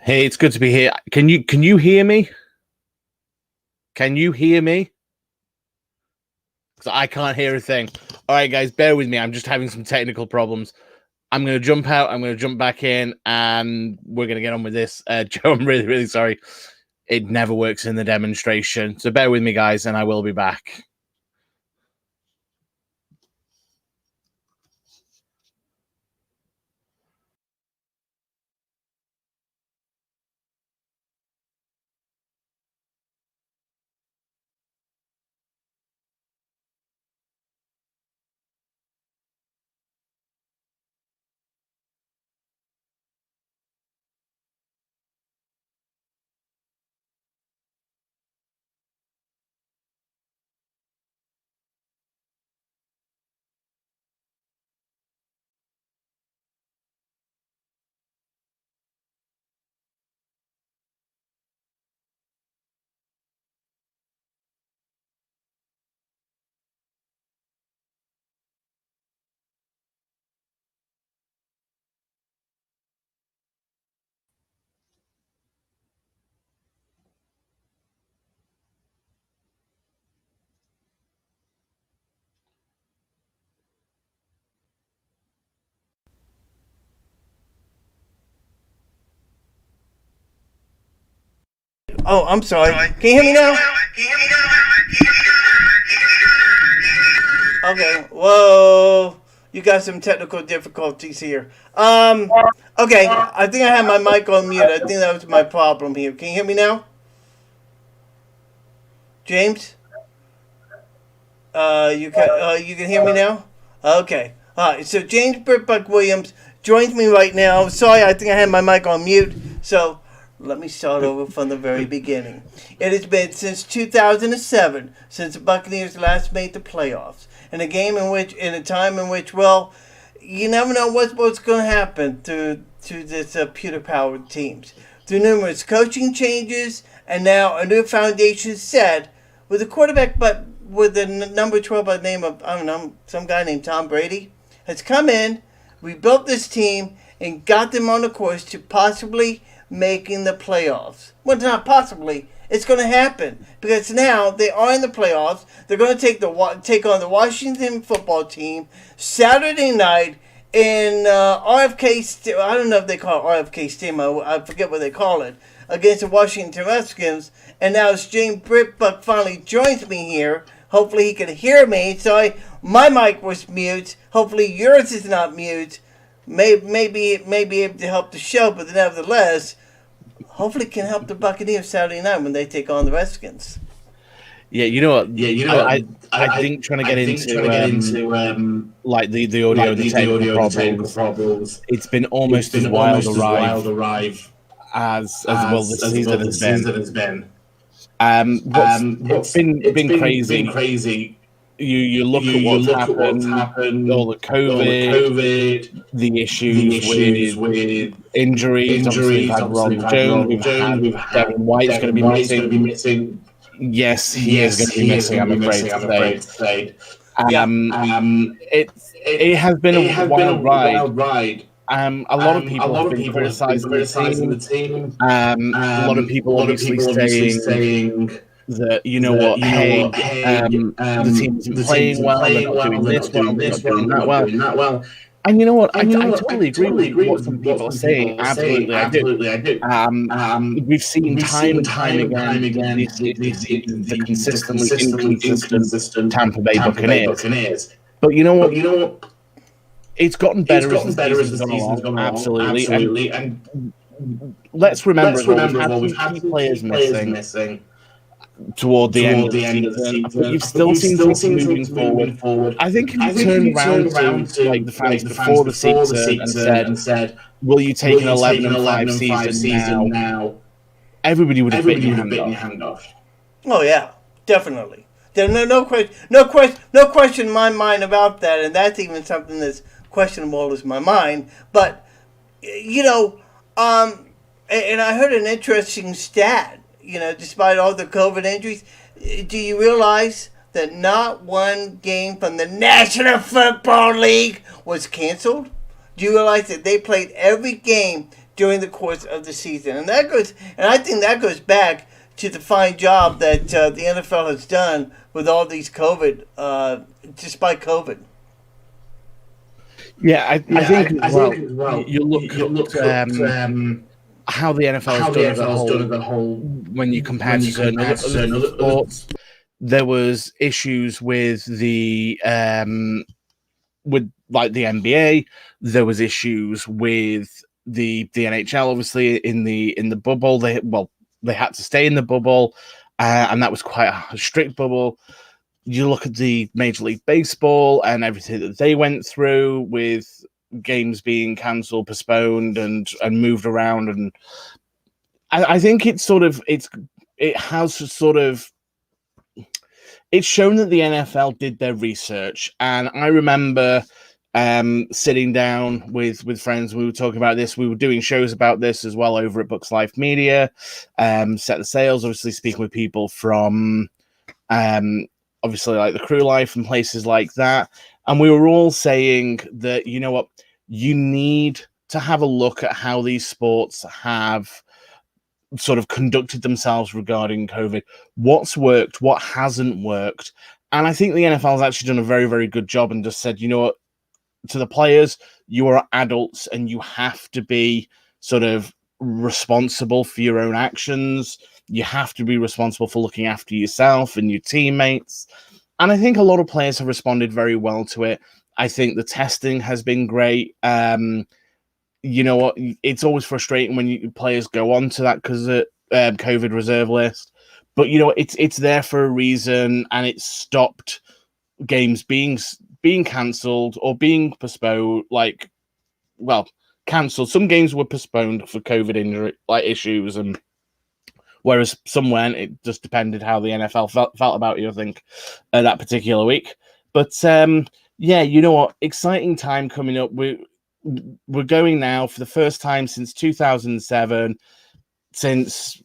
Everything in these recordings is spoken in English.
Hey, it's good to be here. Can you hear me? Can you hear me? Because I can't hear a thing. All right, guys, bear with me. I'm just having some technical problems. I'm going to jump out. I'm going to jump back in, and we're going to get on with this. Joe, I'm really, really sorry. It never works in the demonstration. So bear with me, guys, and I will be back. Oh, I'm sorry. Can you hear me now? Okay. Whoa. You got some technical difficulties here. Okay. I think I had my mic on mute. I think that was my problem here. Can you hear me now? James? You can hear me now? Okay. All right. So James Brickbuck Williams joins me right now. Sorry, I think I had my mic on mute. So let me start over from the very beginning. It has been since 2007 since the Buccaneers last made the playoffs. In a time in which, well, you never know what's going to happen to this pewter-powered teams. Through numerous coaching changes and now a new foundation set with a quarterback, but with the number 12 by the name of, I don't know, some guy named Tom Brady, has come in, rebuilt this team, and got them on a course to possibly making the playoffs. Well, not possibly. It's going to happen because now they are in the playoffs. They're going to take on the Washington football team Saturday night in RFK. I don't know if they call it RFK Stadium. I forget what they call it, against the Washington Redskins. And now as James Brickbuck finally joins me here, hopefully he can hear me. Sorry, my mic was mute. Hopefully yours is not mute. Maybe able to help the show, but nevertheless, hopefully can help the Buccaneers Saturday night when they take on the Redskins. Yeah, you know what? I think trying to get into like the audio and the technical problems. It's been almost as wild a ride as well the season has been. What's been crazy. You look at what's happened, all the COVID, the issues with injuries. Obviously, we've had Ron Jones, we've had Devin White's going to be missing. Yes, he is going to be missing, I'm afraid to say. It has been a wild ride. A lot of people have been criticizing the team. A lot of people obviously saying that, the team isn't playing well, they're not doing this well, they're not doing that well. And you know what? I totally agree with what some people are saying. Absolutely, I do. We've seen time and time again the consistently inconsistent Tampa Bay Buccaneers. But you know what? It's gotten better as the season's gone along. Absolutely. And let's remember we've had some players missing toward the end of the season, but you've still seen things moving forward. I think if you turn around to like the fans before the season and said, "Will you take an 11-5 season now?" Everybody would have bitten your hand off. Oh yeah, definitely. There's no question in my mind about that, and that's even something that's questionable is my mind. But and I heard an interesting stat. Despite all the COVID injuries, do you realize that not one game from the National Football League was canceled? Do you realize that they played every game during the course of the season. And I think that goes back to the fine job that the NFL has done with all these COVID, despite COVID. Yeah, I think as well. You look at how the NFL has done as a whole. When you compare to certain other sports, there was issues with the like the NBA. There was issues with the NHL. Obviously, in the bubble, they had to stay in the bubble, and that was quite a strict bubble. You look at the Major League Baseball and everything that they went through with games being cancelled, postponed, and moved around, and I think it's shown that the NFL did their research. And I remember sitting down with friends. We were talking about this. We were doing shows about this as well over at Bucs Life Media, Set the Sales, obviously speaking with people from obviously like the Crew Life and places like that. And we were all saying that, you know what, you need to have a look at how these sports have sort of conducted themselves regarding COVID. What's worked, what hasn't worked. And I think the NFL has actually done a very, very good job and just said, you know what, to the players, you are adults and you have to be sort of responsible for your own actions. You have to be responsible for looking after yourself and your teammates. And I think a lot of players have responded very well to it. I think the testing has been great. You know what? It's always frustrating when players go on to that because of COVID reserve list. But, you know, it's there for a reason, and it stopped games being cancelled or being postponed. Cancelled. Some games were postponed for COVID injury issues, and whereas some weren't. It just depended how the NFL felt about you, I think, that particular week. But yeah, you know what? Exciting time coming up. We're going now for the first time since 2007, since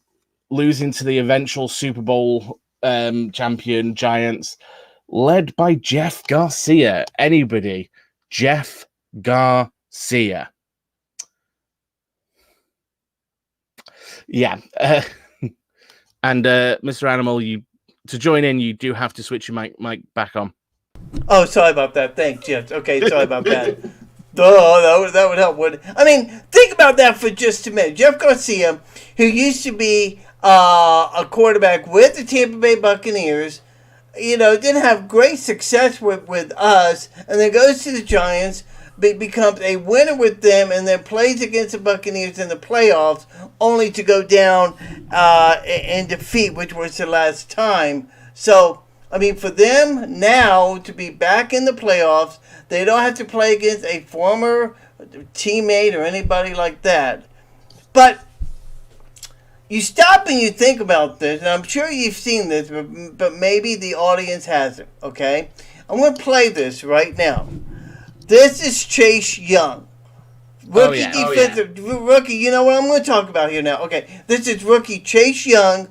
losing to the eventual Super Bowl champion Giants, led by Jeff Garcia. Anybody? Jeff Garcia. Yeah. And Mr. Animal, to join in, you do have to switch your mic back on. Oh, sorry about that. Thanks, Jeff. Okay, sorry about that. Oh, that would help, wouldn't it? I mean, think about that for just a minute. Jeff Garcia, who used to be a quarterback with the Tampa Bay Buccaneers, you know, didn't have great success with us, and then goes to the Giants, becomes a winner with them, and then plays against the Buccaneers in the playoffs, only to go down in defeat, which was the last time. So, I mean, for them now to be back in the playoffs, they don't have to play against a former teammate or anybody like that. But you stop and you think about this, and I'm sure you've seen this, but maybe the audience hasn't, okay? I'm going to play this right now. This is Chase Young. Rookie. You know what I'm going to talk about here now. Okay, this is rookie Chase Young,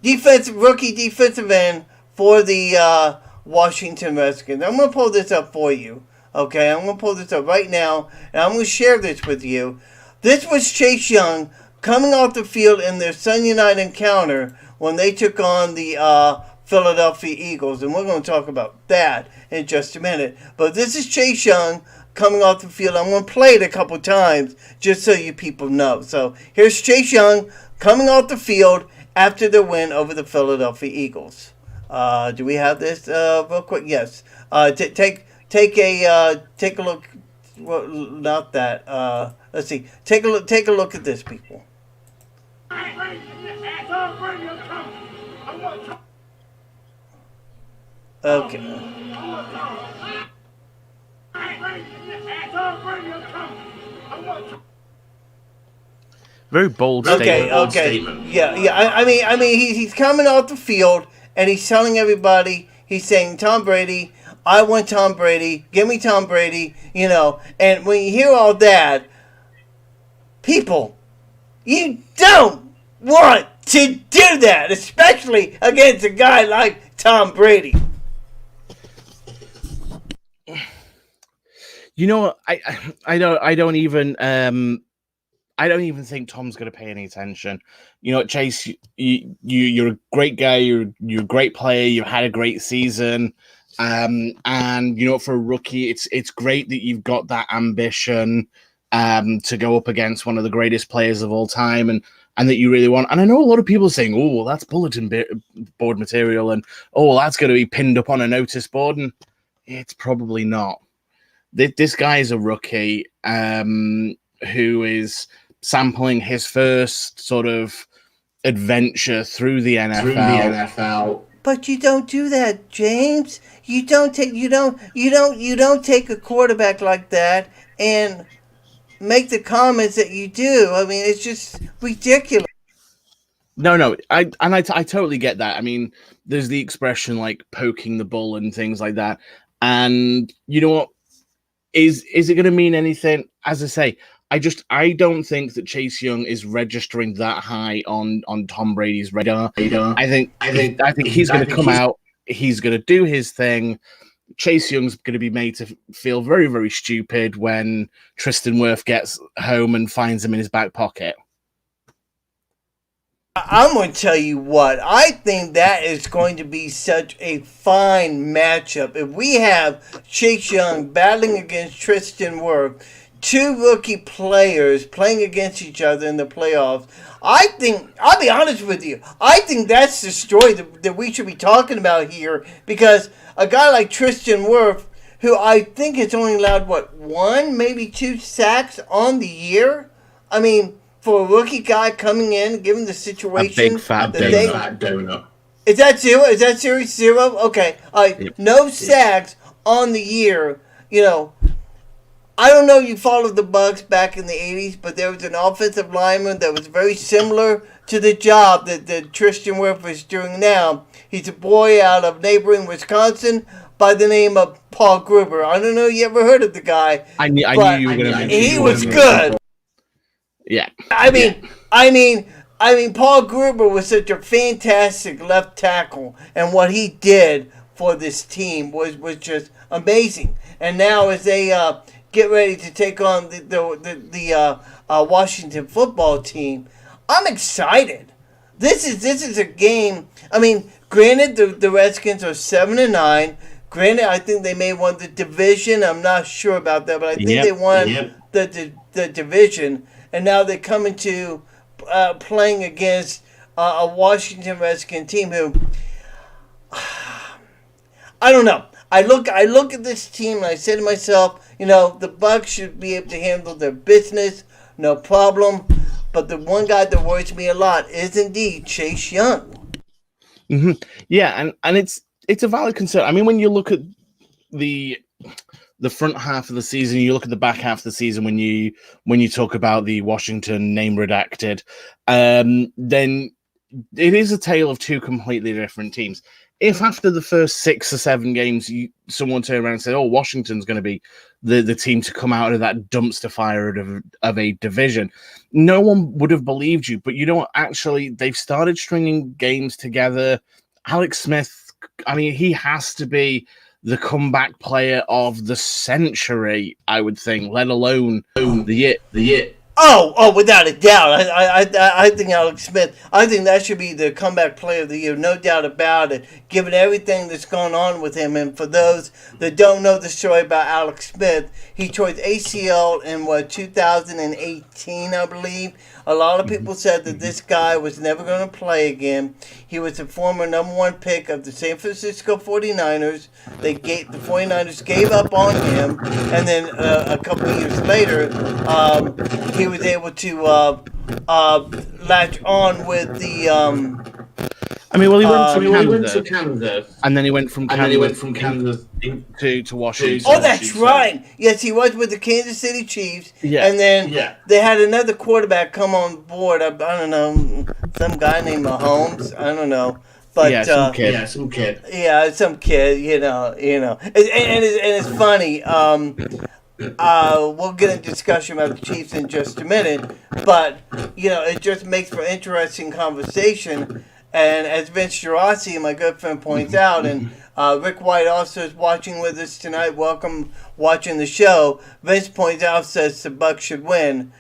defensive end for the Washington Redskins. I'm going to pull this up for you. Okay, I'm going to pull this up right now, and I'm going to share this with you. This was Chase Young coming off the field in their Sunday night encounter when they took on the Philadelphia Eagles, and we're going to talk about that in just a minute. But this is Chase Young coming off the field. I'm going to play it a couple times just so you people know. So here's Chase Young coming off the field after the win over the Philadelphia Eagles. Do we have this real quick? Yes. Take a look. Well, not that. Let's see. Take a look at this, people. Okay. Very bold statement. Okay. Yeah. I mean, he's coming off the field and he's telling everybody. He's saying, "Tom Brady, I want Tom Brady. Give me Tom Brady." You know, and when you hear all that, people, you don't want to do that, especially against a guy like Tom Brady. You know what? I don't even think Tom's going to pay any attention. You know, Chase, you're a great guy. You're a great player. You had a great season. And you know, for a rookie, it's great that you've got that ambition to go up against one of the greatest players of all time, and that you really want. And I know a lot of people are saying, "Oh, well, that's bulletin board material," and "Oh, well, that's going to be pinned up on a notice board," and it's probably not. This guy is a rookie who is sampling his first sort of adventure through the NFL. But you don't do that, James. You don't take a quarterback like that and make the comments that you do. I mean, it's just ridiculous. No, I totally get that. I mean, there's the expression like poking the bull and things like that. And you know what? Is it going to mean anything? As I say, I don't think that Chase Young is registering that high on Tom Brady's radar. I think he's going to come out. He's going to do his thing. Chase Young's going to be made to feel very, very stupid when Tristan Wirth gets home and finds him in his back pocket. I'm going to tell you what, I think that is going to be such a fine matchup. If we have Chase Young battling against Tristan Wirth, two rookie players playing against each other in the playoffs, I think, I'll be honest with you, I think that's the story that we should be talking about here, because a guy like Tristan Wirth, who I think has only allowed, one, maybe two sacks on the year? I mean, for a rookie guy coming in, given the situation, a big fat donut. Is that zero? Is that series zero? Okay, Yep. No sacks on the year. You know, I don't know if you followed the Bucs back in the 80s, but there was an offensive lineman that was very similar to the job that Tristan Wirth is doing now. He's a boy out of neighboring Wisconsin by the name of Paul Gruber. I don't know if you ever heard of the guy. I knew you were going to mention. He was good. Yeah. I mean, Paul Gruber was such a fantastic left tackle, and what he did for this team was just amazing. And now, as they get ready to take on the Washington football team, I'm excited. This is a game. I mean, granted, the Redskins are 7-9. Granted, I think they may have won the division. I'm not sure about that, but I think they won the division. And now they're coming to playing against a Washington Redskin team who, I don't know. I look at this team and I say to myself, you know, the Bucs should be able to handle their business, no problem. But the one guy that worries me a lot is indeed Chase Young. Mm-hmm. Yeah, and it's a valid concern. I mean, when you look at the front half of the season, you look at the back half of the season when you talk about the Washington name redacted, then it is a tale of two completely different teams. If after the first 6 or 7 games, someone turned around and said, "Oh, Washington's going to be the team to come out of that dumpster fire of a division," no one would have believed you. But you know what? Actually, they've started stringing games together. Alex Smith, I mean, he has to be the comeback player of the century, I would think, let alone the year. Oh, without a doubt. I think Alex Smith, I think that should be the comeback player of the year, no doubt about it, given everything that's going on with him. And for those that don't know the story about Alex Smith, he tore his ACL in 2018, I believe. A lot of people said that this guy was never going to play again. He was the former number 1 pick of the San Francisco 49ers. The 49ers gave up on him, and then a couple of years later, he was able to latch on with the. He went to Canada, and then he went from Canada to Washington. Oh, that's right. Yes, he was with the Kansas City Chiefs, and then they had another quarterback come on board. I don't know, some guy named Mahomes. I don't know. But some kid. Yeah, some kid. You know, and it's funny. We'll get into discussion about the Chiefs in just a minute, but you know, it just makes for interesting conversation. And as Vince Girassi, my good friend, points out, and Rick White also is watching with us tonight. Welcome watching the show. Vince points out, says the Bucs should win.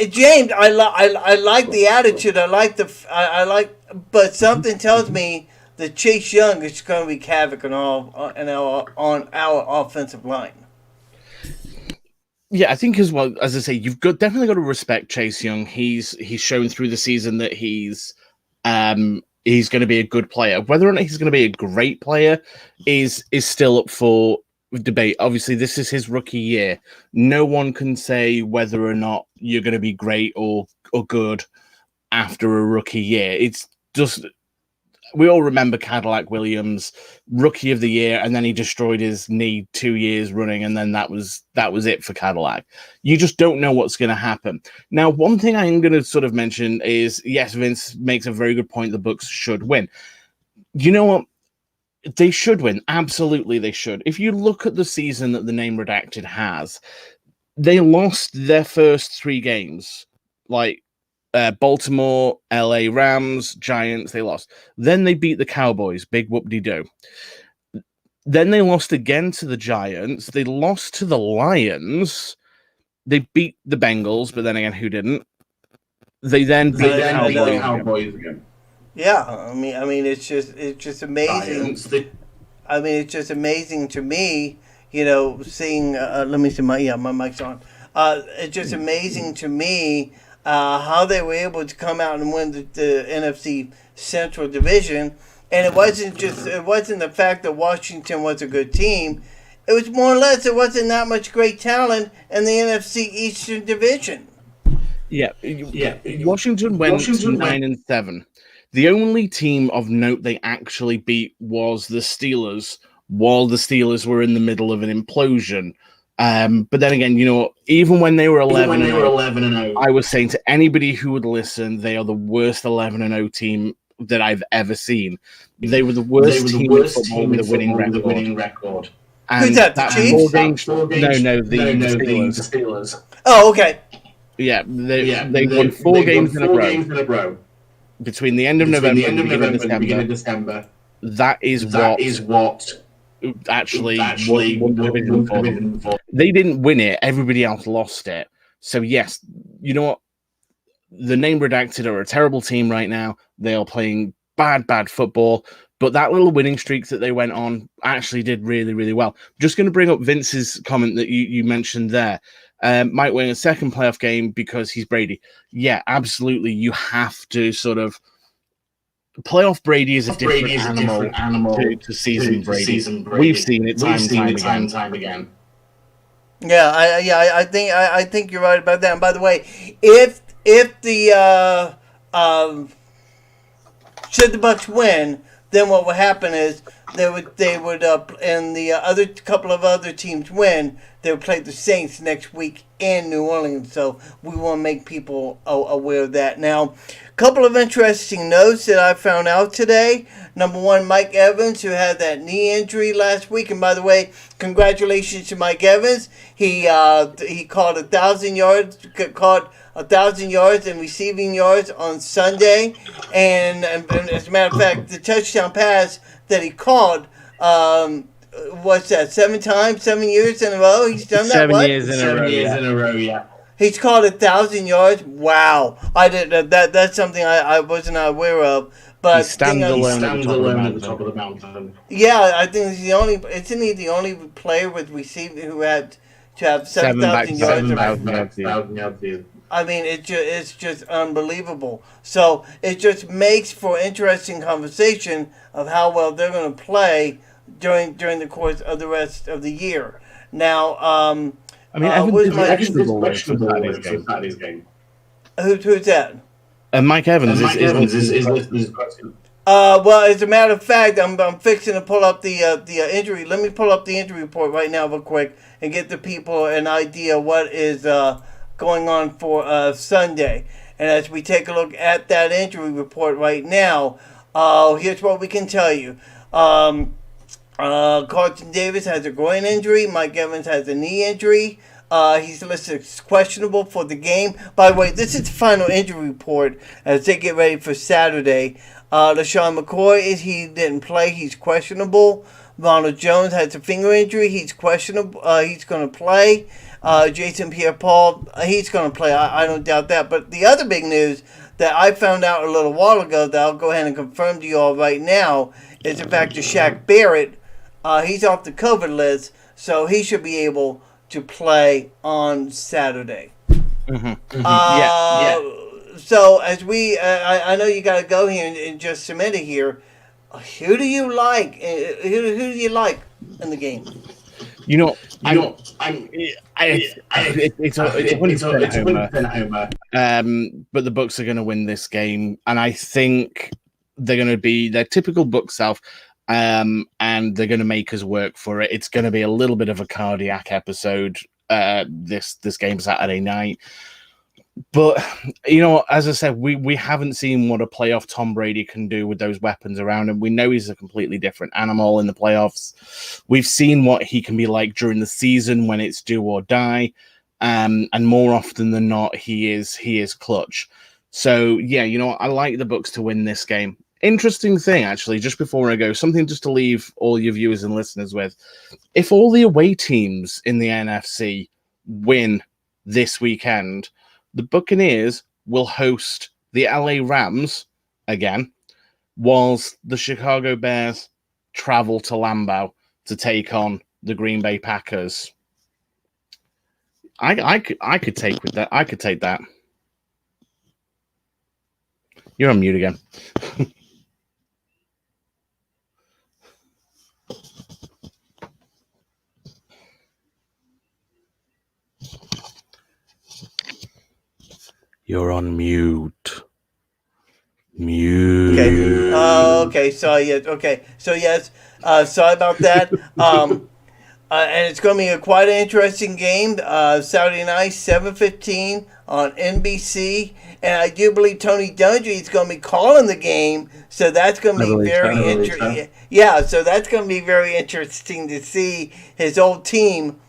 James, I like the attitude. I like, but something tells me that Chase Young is going to wreak havoc on our offensive line. Yeah, I think as well, as I say, you've definitely got to respect Chase Young. He's shown through the season that he's going to be a good player. Whether or not he's going to be a great player is still up for debate. Obviously, this is his rookie year. No one can say whether or not you're going to be great or good after a rookie year. It's just, we all remember Cadillac Williams, rookie of the year, and then he destroyed his knee 2 years running, and then that was it for Cadillac. You just don't know what's going to happen. Now, one thing I'm going to sort of mention is, yes, Vince makes a very good point. The Bucs should win. You know what? They should win. Absolutely, they should. If you look at the season that the name redacted has, they lost their first 3 games. Like, Baltimore, LA Rams, Giants, they lost. Then they beat the Cowboys, big whoop-de-doo. Then they lost again to the Giants. They lost to the Lions. They beat the Bengals, but then again, who didn't? They then beat the Cowboys again. Yeah, I mean, it's just amazing. I mean, it's just amazing to me, seeing. Let me see my mic's on. It's just amazing to me how they were able to come out and win the NFC Central Division, and it wasn't the fact that Washington was a good team. It was more or less it wasn't that much great talent in the NFC Eastern Division. Yeah. Washington went 9-7. The only team of note they actually beat was the Steelers, while the Steelers were in the middle of an implosion. But then again, even when they were 11-0, I was saying to anybody who would listen, they are the worst 11-0 team that I've ever seen. They were the worst team in football with a winning record. And who's that? The Chiefs? No, the Steelers. Oh, okay. Yeah, they won 4 games in a row. Between the end of November and the beginning of December. That is what actually won the division for them. They didn't win it. Everybody else lost it. So, yes, you know what? The name redacted are a terrible team right now. They are playing bad football. But that little winning streak that they went on actually did really, really well. Just going to bring up Vince's comment that you mentioned there. Might win a second playoff game because he's Brady. Yeah, absolutely. You have to sort of playoff Brady is a different animal to season Brady. We've seen it time and time again. Yeah, I think you're right about that. And by the way, if the should the Bucs win, then what would happen is they would and the other couple of other teams win, they would play the Saints next week in New Orleans. So we want to make people aware of that. Now, a couple of interesting notes that I found out today. Number one, Mike Evans, who had that knee injury last week. And by the way, congratulations to Mike Evans. He caught 1,000 yards, and receiving yards on Sunday. And as a matter of fact, the touchdown pass that he caught, what's that, 7 years in a row? He's done that, 7 what? years in a row, yeah. He's caught 1,000 yards. Wow. I did that's something I wasn't aware of. But he stands alone at the top of the mountain. Yeah, I think isn't he the only player with receiving who had to have 7,000 yards? I mean, it's just unbelievable. So it just makes for interesting conversation of how well they're going to play during the course of the rest of the year. Now, Evans is questionable for Saturday's game. Who's that? Mike Evans is question. Well, as a matter of fact, I'm fixing to pull up the injury. Let me pull up the injury report right now real quick and get the people an idea what is going on for Sunday. And as we take a look at that injury report right now, here's what we can tell you. Carlton Davis has a groin injury. Mike Evans has a knee injury. He's listed as questionable for the game. By the way, this is the final injury report as they get ready for Saturday. LaShawn McCoy, he didn't play. He's questionable. Ronald Jones has a finger injury. He's questionable. He's going to play. Jason Pierre-Paul, he's going to play. I don't doubt that. But the other big news that I found out a little while ago that I'll go ahead and confirm to you all right now is the fact that Shaq Barrett, he's off the COVID list, so he should be able to play on Saturday. So as I know you got to go here in just a minute here. Who do you like? Who do you like in the game? It's 100% Homer. But the Bucs are going to win this game, and I think they're going to be their typical Bucs self. And they're going to make us work for it. It's going to be a little bit of a cardiac episode this game Saturday night. But, as I said, we haven't seen what a playoff Tom Brady can do with those weapons around him. We know he's a completely different animal in the playoffs. We've seen what he can be like during the season when it's do or die. And more often than not, he is clutch. So, yeah, I like the Bucs to win this game. Interesting thing, actually, just before I go, something just to leave all your viewers and listeners with. If all the away teams in the NFC win this weekend, the Buccaneers will host the LA Rams again, whilst the Chicago Bears travel to Lambeau to take on the Green Bay Packers. I could take with that. I could take that. You're on mute again. You're on mute. Mute. Okay. Okay. Sorry. Yes. Okay. So yes. Sorry about that. And it's going to be quite an interesting game. Saturday night, 7:15 on NBC, and I do believe Tony Dungy is going to be calling the game. So that's going to be very interesting. Yeah. So that's going to be very interesting to see his old team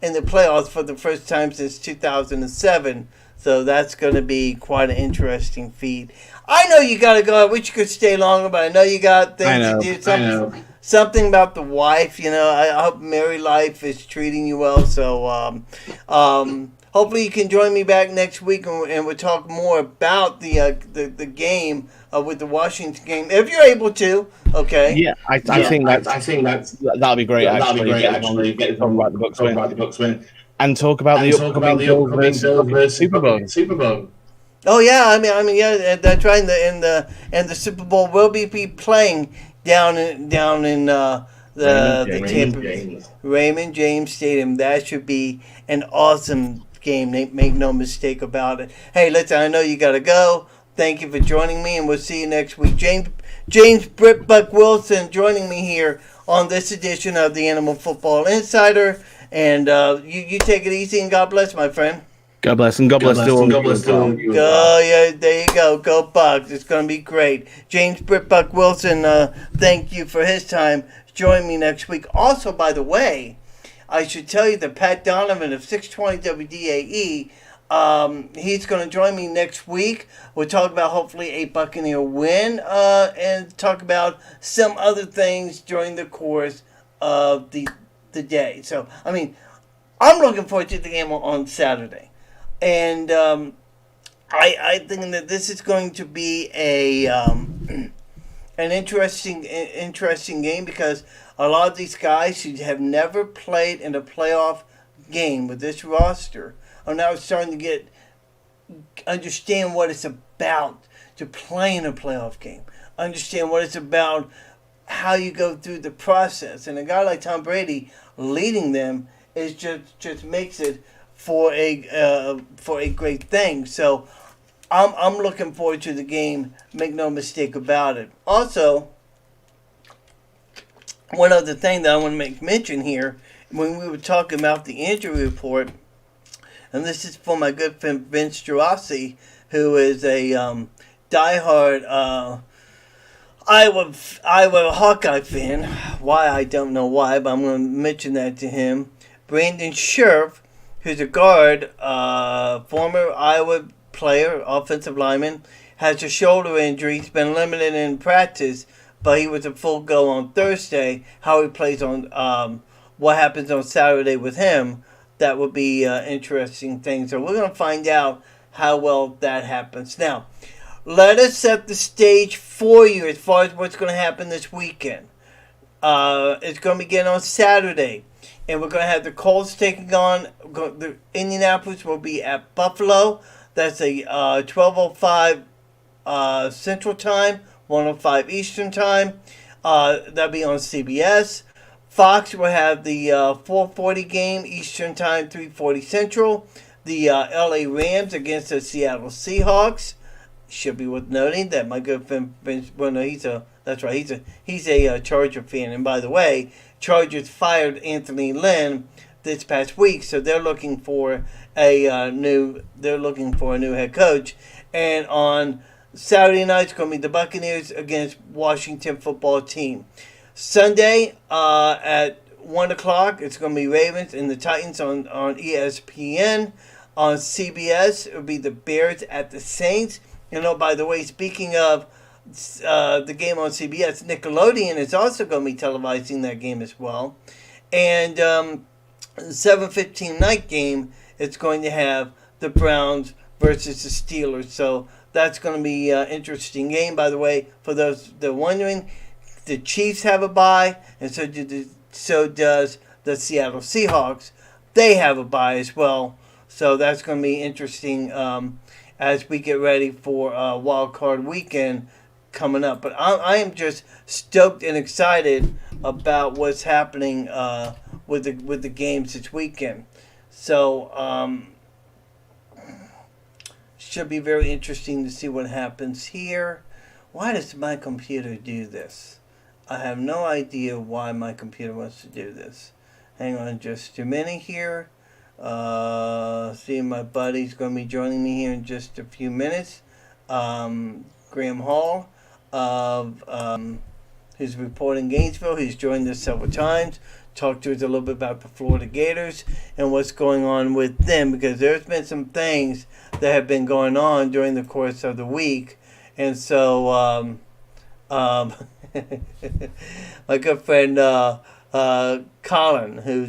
in the playoffs for the first time since 2007. So that's going to be quite an interesting feat. I know you got to go. I wish you could stay longer, but I know you got things to do. Something about the wife. I hope married life is treating you well. So hopefully you can join me back next week, and we'll talk more about the game with the Washington game, if you're able to. Okay. Yeah, I think that'll be great. That'll be great. Actually, get talk about the Bucs win. And talk about the upcoming Bills versus Super Bowl. Oh yeah, I mean, yeah, that's right. And the Super Bowl will be playing down in the Raymond James Stadium. That should be an awesome game. Make no mistake about it. Hey, listen, I know you got to go. Thank you for joining me, and we'll see you next week. James Britt Buck Wilson joining me here on this edition of the Animal Football Insider. And you take it easy, and God bless, my friend. God bless, and God bless you. Oh, yeah, there you go. Go Bucs. It's going to be great. James Britt Buck Wilson, thank you for his time. Join me next week. Also, by the way, I should tell you that Pat Donovan of 620 WDAE, he's going to join me next week. We'll talk about hopefully a Buccaneer win and talk about some other things during the course of the day. So, I mean, I'm looking forward to the game on Saturday. And I think that this is going to be an interesting game because a lot of these guys who have never played in a playoff game with this roster are now starting to understand what it's about to play in a playoff game. Understand what it's about, how you go through the process. And a guy like Tom Brady leading them is just makes it for a great thing. So I'm looking forward to the game. Make no mistake about it. Also, one other thing that I want to make mention here, when we were talking about the injury report, and this is for my good friend Vince Gerasi, who is a diehard Iowa Hawkeye fan. Why, I don't know why, but I'm going to mention that to him. Brandon Scherf who's a guard, former Iowa player, offensive lineman, has a shoulder injury. He's been limited in practice, but he was a full go on Thursday. How he plays on, what happens on Saturday with him, that would be interesting thing. So we're going to find out how well that happens. Now, let us set the stage for you as far as what's going to happen this weekend. It's going to begin on Saturday, and we're going to have the Colts taking on the Indianapolis. Will be at Buffalo. That's a 12:05 Central Time, 1:05 Eastern Time. That'll be on CBS. Fox will have the 4:40 game Eastern Time, 3:40 Central. The LA Rams against the Seattle Seahawks. Should be worth noting that my good friend Vince. Well, no, he's a Charger fan. And by the way, Chargers fired Anthony Lynn this past week, so they're looking for a new head coach. And on Saturday night, it's going to be the Buccaneers against Washington football team. Sunday at 1 o'clock, it's going to be Ravens and the Titans on ESPN. On CBS, it will be the Bears at the Saints. You know, by the way, speaking of the game on CBS, Nickelodeon is also going to be televising that game as well. And 7:15 night game, it's going to have the Browns versus the Steelers. So that's going to be an interesting game. By the way, for those that are wondering, the Chiefs have a bye, and so does the Seattle Seahawks. They have a bye as well. So that's going to be interesting as we get ready for Wild Card Weekend coming up. But I am just stoked and excited about what's happening with the games this weekend. So should be very interesting to see what happens here. Why does my computer do this? I have no idea why my computer wants to do this. Hang on just a minute here. See, my buddy's going to be joining me here in just a few minutes. Graham Hall, who's reporting Gainesville. He's joined us several times. Talked to us a little bit about the Florida Gators and what's going on with them, because there's been some things that have been going on during the course of the week. And so, my good friend Colin, who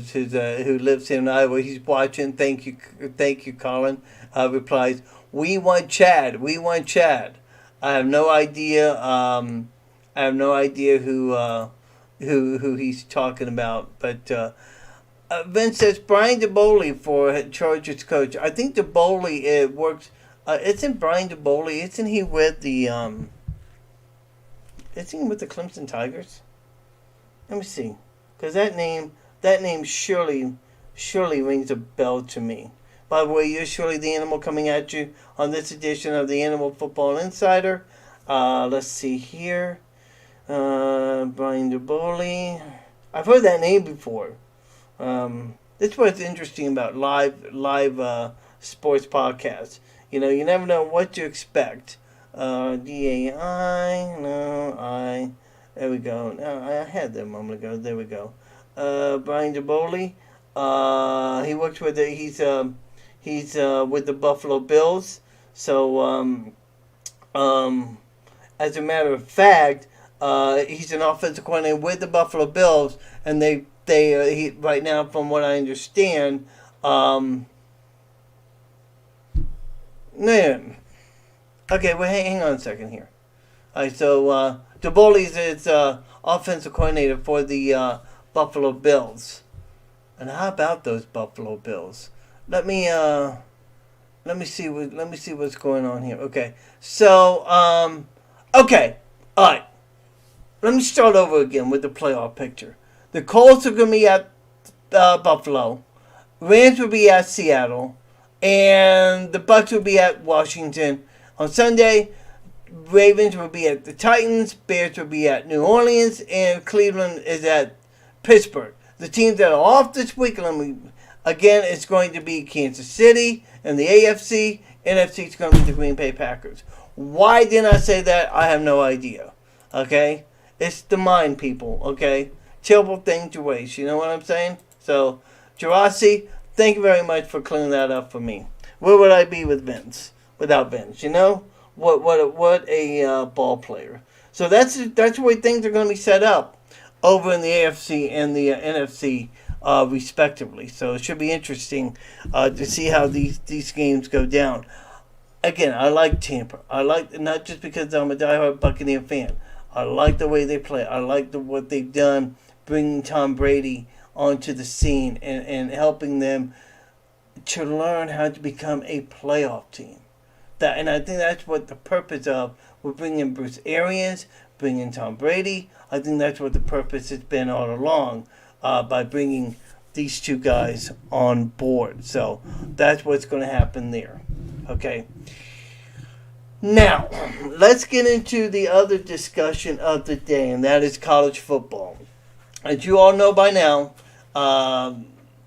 lives in Iowa, he's watching. Thank you, Colin. Replies, "We want Chad. We want Chad." I have no idea. Who he's talking about. But Vince says Brian DeBoli for Chargers coach. I think DeBoli works. Isn't Brian DeBoli? Isn't he with the Clemson Tigers? Let me see, because that name surely rings a bell to me. By the way, you're Shirley the Animal coming at you on this edition of the Animal Football Insider. Let's see here. Brian DeBoli. I've heard that name before. That's what's interesting about live sports podcasts. You know, you never know what to expect. D-A-I, no, I. There we go. No, I had that a moment ago. There we go. Brian DeBoli. He works with he's with the Buffalo Bills. So, as a matter of fact, he's an offensive coordinator with the Buffalo Bills, and he right now, from what I understand, man. Okay, well, hang on a second here. All right, so DeBoli is offensive coordinator for the Buffalo Bills. And how about those Buffalo Bills? Let me see what's going on here. Okay, so okay, all right. Let me start over again with the playoff picture. The Colts are going to be at Buffalo. Rams will be at Seattle. And the Bucs will be at Washington. On Sunday, Ravens will be at the Titans. Bears will be at New Orleans. And Cleveland is at Pittsburgh. The teams that are off this week, again, it's going to be Kansas City and the AFC. NFC is going to be the Green Bay Packers. Why didn't I say that? I have no idea. Okay? It's the mind, people. Okay? Terrible thing to waste. You know what I'm saying? So, Gerasi, thank you very much for clearing that up for me. Where would I be with Vince without Vince? You know, what a ball player. So that's the way things are going to be set up over in the AFC and the NFC, respectively. So it should be interesting to see how these games go down. Again, I like Tampa. I like, not just because I'm a diehard Buccaneer fan. I like the way they play. I like what they've done, bringing Tom Brady onto the scene and helping them to learn how to become a playoff team. And I think that's what the purpose of, we're bringing Bruce Arians, bringing Tom Brady. I think that's what the purpose has been all along, by bringing these two guys on board. So that's what's going to happen there. Okay. Now, let's get into the other discussion of the day, and that is college football. As you all know by now,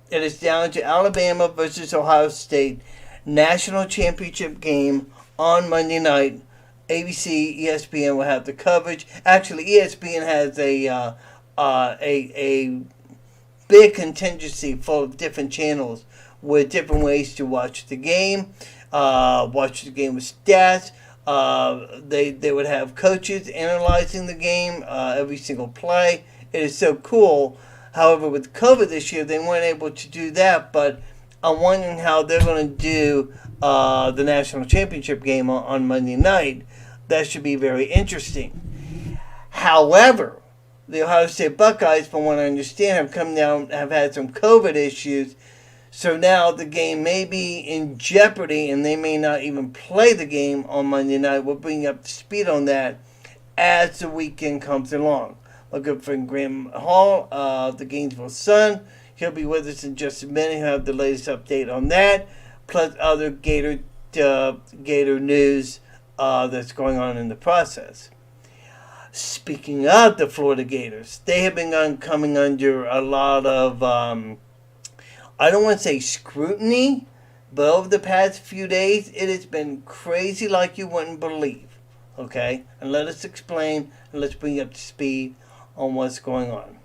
it is down to Alabama versus Ohio State national championship game on Monday night. ABC, ESPN will have the coverage. Actually, ESPN has a big contingency full of different channels with different ways to watch the game. Watch the game with stats. They would have coaches analyzing the game, every single play. It is so cool. However, with COVID this year, they weren't able to do that. But I'm wondering how they're going to do the national championship game on Monday night. That should be very interesting. However, the Ohio State Buckeyes, from what I understand, have had some COVID issues. So now the game may be in jeopardy, and they may not even play the game on Monday night. We'll bring you up to speed on that as the weekend comes along. My good friend Graham Hall, the Gainesville Sun, he'll be with us in just a minute. He'll have the latest update on that, plus other Gator news that's going on in the process. Speaking of the Florida Gators, they have been coming under a lot of, I don't want to say scrutiny, but over the past few days, it has been crazy like you wouldn't believe. Okay? And let us explain, and let's bring you up to speed on what's going on.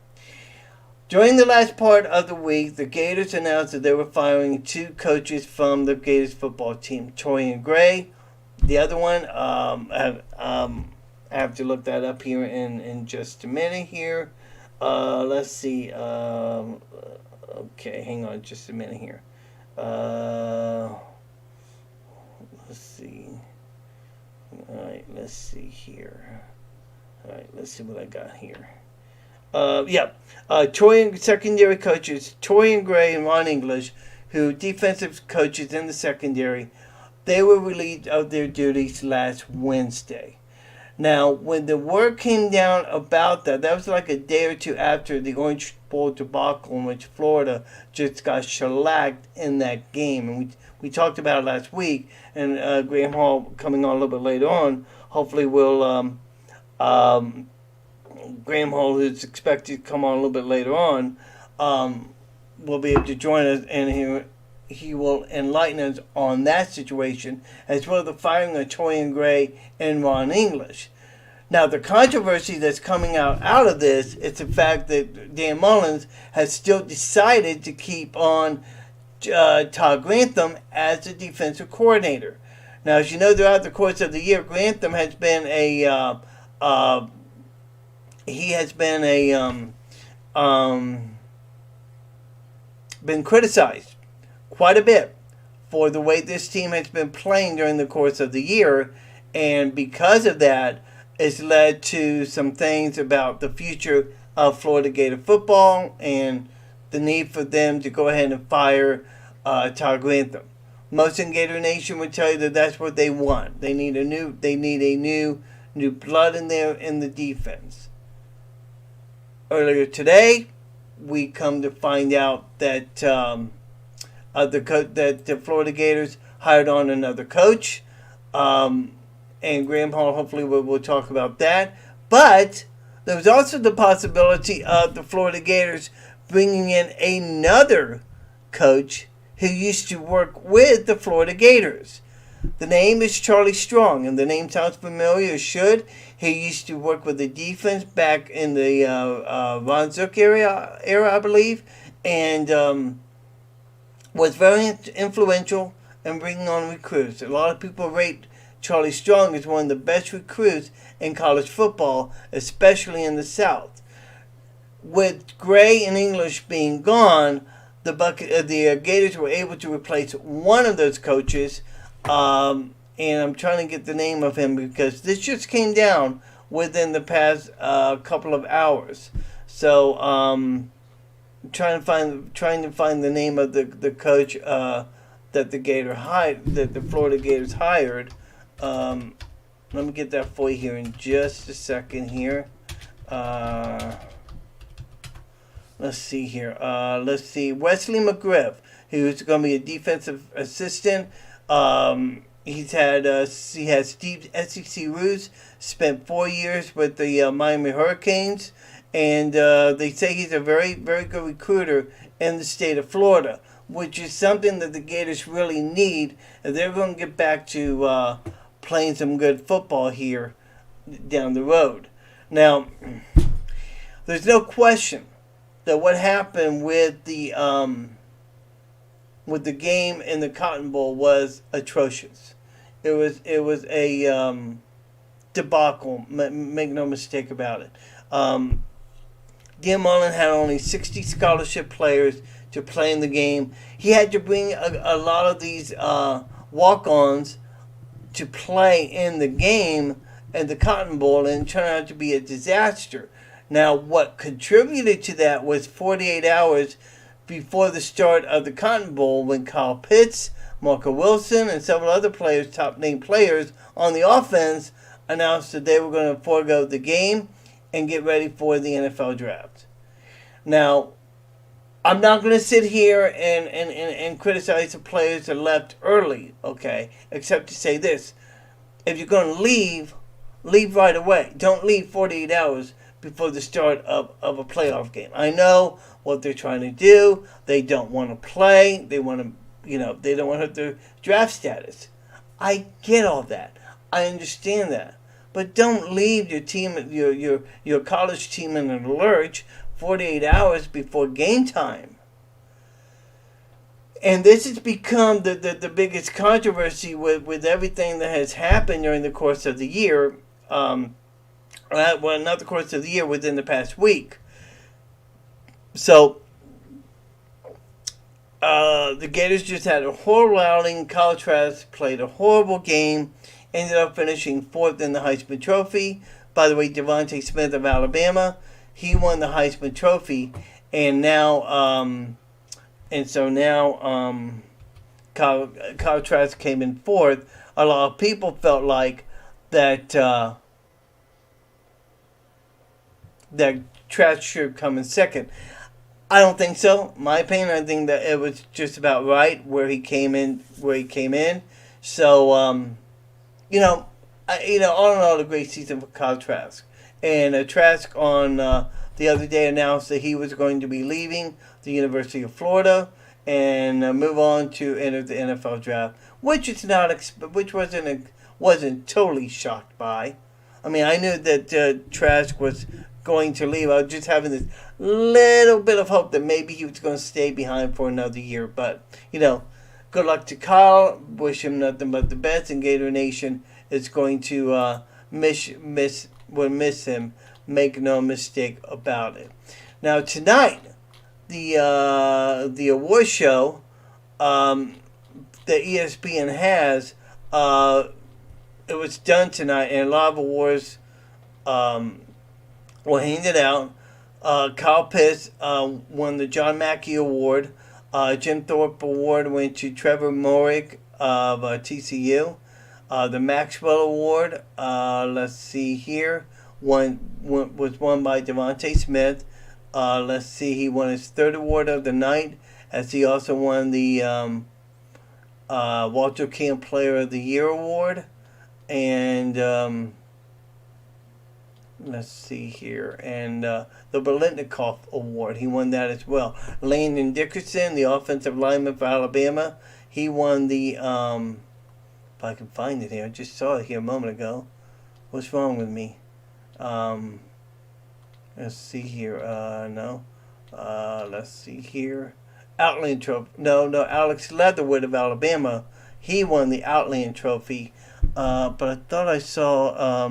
During the last part of the week, the Gators announced that they were firing 2 coaches from the Gators football team, Torian Gray. The other one, I have to look that up here in just a minute here. Let's see. Okay, hang on just a minute here. Let's see. Alright, let's see here. Alright, let's see what I got here. Secondary coaches, Torian Gray and Ron English, who defensive coaches in the secondary, they were relieved of their duties last Wednesday. Now, when the word came down about that was like a day or two after the Orange Bowl debacle in which Florida just got shellacked in that game. And we talked about it last week, and Graham Hall, coming on a little bit later on, hopefully will, Graham Hall, who's expected to come on a little bit later on, will be able to join us, and he will enlighten us on that situation, as well as the firing of Torian Gray and Ron English. Now, the controversy that's coming out of this is the fact that Dan Mullins has still decided to keep on Todd Grantham as the defensive coordinator. Now, as you know, throughout the course of the year, Grantham has been been criticized quite a bit for the way this team has been playing during the course of the year, and because of that, it's led to some things about the future of Florida Gator football and the need for them to go ahead and fire Todd Grantham. Most in Gator Nation would tell you that that's what they want. They need a new blood in there in the defense. Earlier today, we come to find out that the Florida Gators hired on another coach, and Graham Hall hopefully will talk about that. But there was also the possibility of the Florida Gators bringing in another coach who used to work with the Florida Gators. The name is Charlie Strong, and the name sounds familiar. It should. He used to work with the defense back in the Ron Zook era, I believe. And was very influential in bringing on recruits. A lot of people rate Charlie Strong as one of the best recruits in college football, especially in the South. With Gray and English being gone, the Gators were able to replace one of those coaches, and I'm trying to get the name of him because this just came down within the past couple of hours. So trying to find the name of the coach that the Florida Gators hired. Let me get that for you here in just a second here. Let's see here. Let's see. Wesley McGriff, who's going to be a defensive assistant. He has deep SEC roots. Spent 4 years with the Miami Hurricanes, and they say he's a very, very good recruiter in the state of Florida, which is something that the Gators really need, and they're going to get back to playing some good football here down the road. Now, there's no question that what happened with the game in the Cotton Bowl was atrocious. It was a debacle. Make no mistake about it. Dan Mullen had only 60 scholarship players to play in the game. He had to bring a lot of these walk-ons to play in the game at the Cotton Bowl, and it turned out to be a disaster. Now, what contributed to that was 48 hours before the start of the Cotton Bowl when Kyle Pitts, Marco Wilson, and several other players, top-name players on the offense, announced that they were going to forego the game and get ready for the NFL draft. Now, I'm not going to sit here and criticize the players that left early, okay, except to say this. If you're going to leave right away. Don't leave 48 hours before the start of a playoff game. I know what they're trying to do. They don't want to play. They want to, they don't want to hurt their draft status. I get all that. I understand that. But don't leave your team, your college team in a lurch 48 hours before game time. And this has become the biggest controversy with everything that has happened during the course of the year. Not the course of the year, within the past week. So, the Gators just had a horrible outing. Kyle Trask played a horrible game. Ended up finishing 4th in the Heisman Trophy. By the way, Devontae Smith of Alabama, he won the Heisman Trophy. And now, Kyle Trask came in 4th. A lot of people felt like that Trask should come in 2nd. I don't think so. My opinion, I think that it was just about right where he came in. So, all in all, a great season for Kyle Trask. And Trask on the other day announced that he was going to be leaving the University of Florida and move on to enter the NFL draft, which wasn't totally shocked by. I mean, I knew that Trask was going to leave. I was just having this little bit of hope that maybe he was going to stay behind for another year. But, good luck to Kyle. Wish him nothing but the best. And Gator Nation is going to miss him. Make no mistake about it. Now, tonight, the award show that ESPN has, it was done tonight, and a lot of awards were handed out. Kyle Pitts won the John Mackey Award. Jim Thorpe Award went to Trevor Morick of TCU. The Maxwell Award, let's see here, was won by Devontae Smith. Let's see, he won his 3rd award of the night, as he also won the Walter Camp Player of the Year Award. And let's see here, and the Biletnikoff Award, he won that as well. Landon Dickerson, the offensive lineman for Alabama, he won the, if I can find it here, I just saw it here a moment ago. What's wrong with me? Let's see here, let's see here, Outland Trophy. No, Alex Leatherwood of Alabama. He won the Outland Trophy. But I thought I saw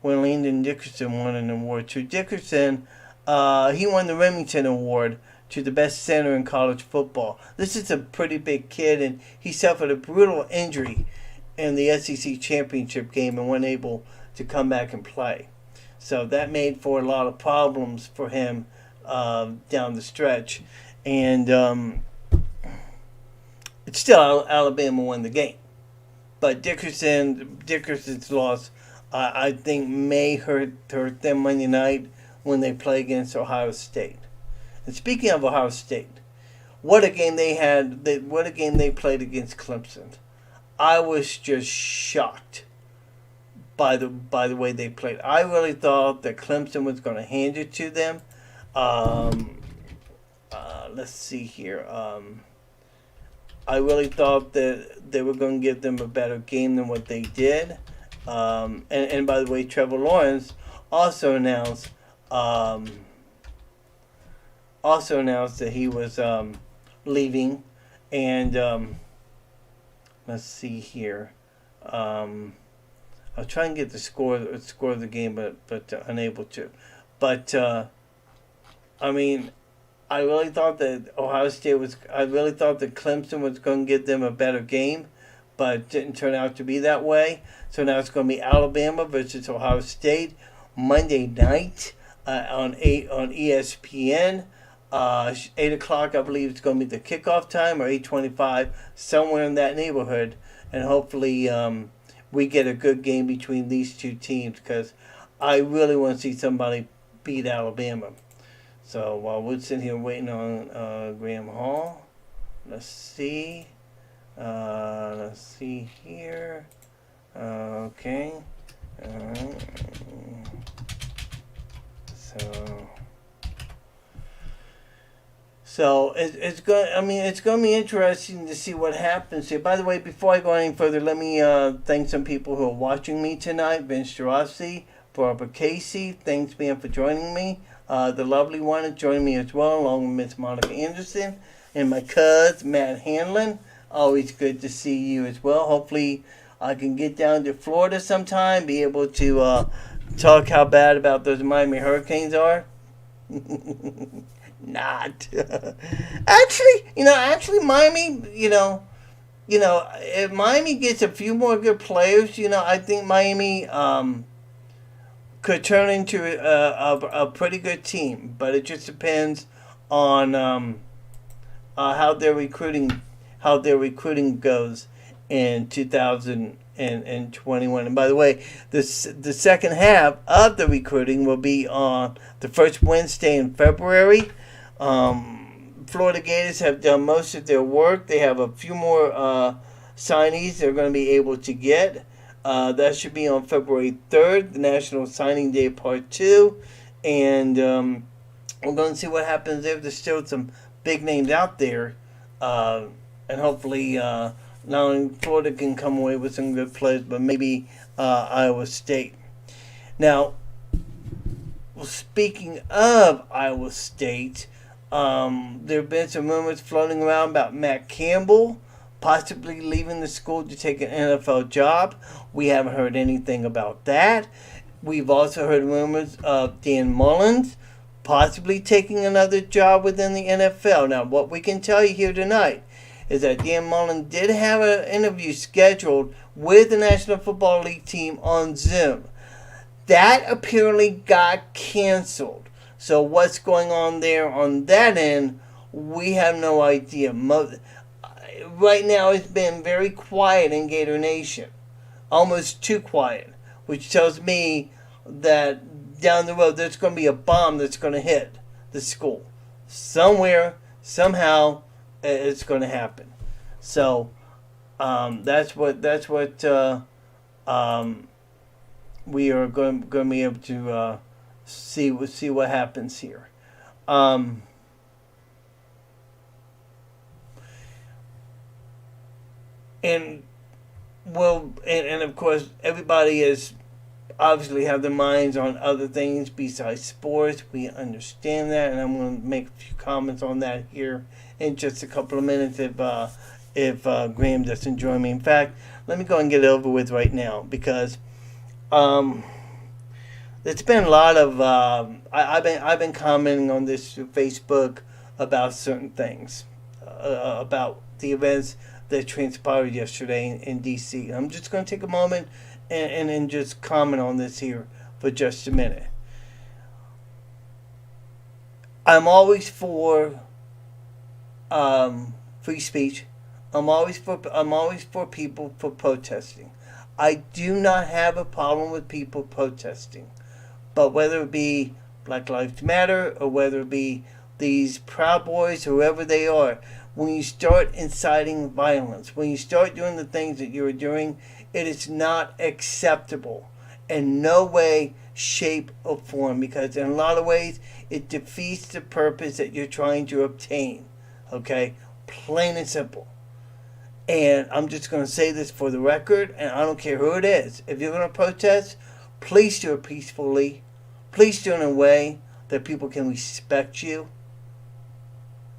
when Landon Dickerson won an award too. Dickerson, he won the Remington Award to the best center in college football. This is a pretty big kid, and he suffered a brutal injury in the SEC championship game and wasn't able to come back and play. So that made for a lot of problems for him down the stretch. And it's still Alabama won the game. But Dickerson's loss, I think, may hurt them Monday night when they play against Ohio State. And speaking of Ohio State, what a game they had! What a game they played against Clemson. I was just shocked by the way they played. I really thought that Clemson was going to hand it to them. Let's see here. I really thought that they were going to give them a better game than what they did. And by the way, Trevor Lawrence also announced that he was leaving. And let's see here. I'll try and get the score of the game, but unable to. But I mean, I really thought that Clemson was going to give them a better game, but it didn't turn out to be that way. So now it's going to be Alabama versus Ohio State Monday night on ESPN. 8 o'clock, I believe, it's going to be the kickoff time, or 8:25, somewhere in that neighborhood. And hopefully we get a good game between these two teams, because I really want to see somebody beat Alabama. So while we're sitting here waiting on Graham Hall, let's see here. Okay. So it's going. I mean, it's going to be interesting to see what happens here. By the way, before I go any further, let me thank some people who are watching me tonight. Vince Gerasi, Barbara Casey, thanks man for joining me. The lovely one is joining me as well, along with Miss Monica Anderson and my cousin Matt Hanlon. Always good to see you as well. Hopefully, I can get down to Florida sometime, be able to talk how bad about those Miami Hurricanes are. Not actually Miami, if Miami gets a few more good players, I think Miami could turn into a pretty good team, but it just depends on how their recruiting goes in 2021. And by the way, the second half of the recruiting will be on the first Wednesday in February. Florida Gators have done most of their work. They have a few more signees they're going to be able to get. That should be on February 3rd, the National Signing Day Part 2. And we're going to see what happens there. There's still some big names out there. And hopefully not only Florida can come away with some good players, but maybe Iowa State. Now, speaking of Iowa State, there have been some rumors floating around about Matt Campbell possibly leaving the school to take an NFL job. We haven't heard anything about that. We've also heard rumors of Dan Mullins possibly taking another job within the NFL. Now, what we can tell you here tonight is that Dan Mullins did have an interview scheduled with the National Football League team on Zoom. That apparently got canceled. So what's going on there on that end, we have no idea. Right now it's been very quiet in Gator Nation. Almost too quiet. Which tells me that down the road there's going to be a bomb that's going to hit the school. Somewhere, somehow, it's going to happen. So that's what we are going to be able to see what happens here. And of course everybody is obviously have their minds on other things besides sports. We understand that, and I'm going to make a few comments on that here in just a couple of minutes if Graham doesn't join me. In fact, let me go and get it over with right now because there's been a lot of I've been commenting on this through Facebook about certain things about the events that transpired yesterday in DC. I'm just going to take a moment and just comment on this here for just a minute. I'm always for free speech. I'm always for people for protesting. I do not have a problem with people protesting. But whether it be Black Lives Matter or whether it be these Proud Boys, whoever they are, when you start inciting violence, when you start doing the things that you're doing, it is not acceptable in no way, shape, or form, because in a lot of ways it defeats the purpose that you're trying to obtain. Okay? Plain and simple. And I'm just going to say this for the record, and I don't care who it is. If you're going to protest, please do it peacefully. Please do it in a way that people can respect you.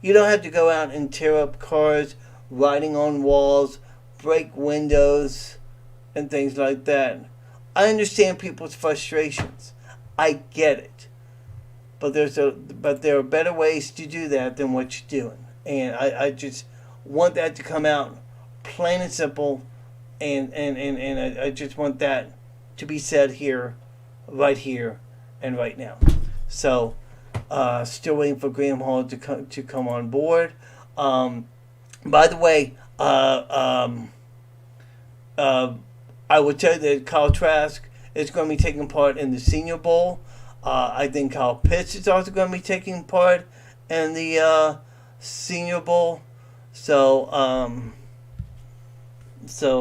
You don't have to go out and tear up cars, writing on walls, break windows, and things like that. I understand people's frustrations. I get it. But there are better ways to do that than what you're doing. And I just want that to come out plain and simple. And I just want that to be said here, right now. So, still waiting for Graham Hall to come on board. By the way, I would tell you that Kyle Trask is going to be taking part in the Senior Bowl. I think Kyle Pitts is also going to be taking part in the Senior Bowl. So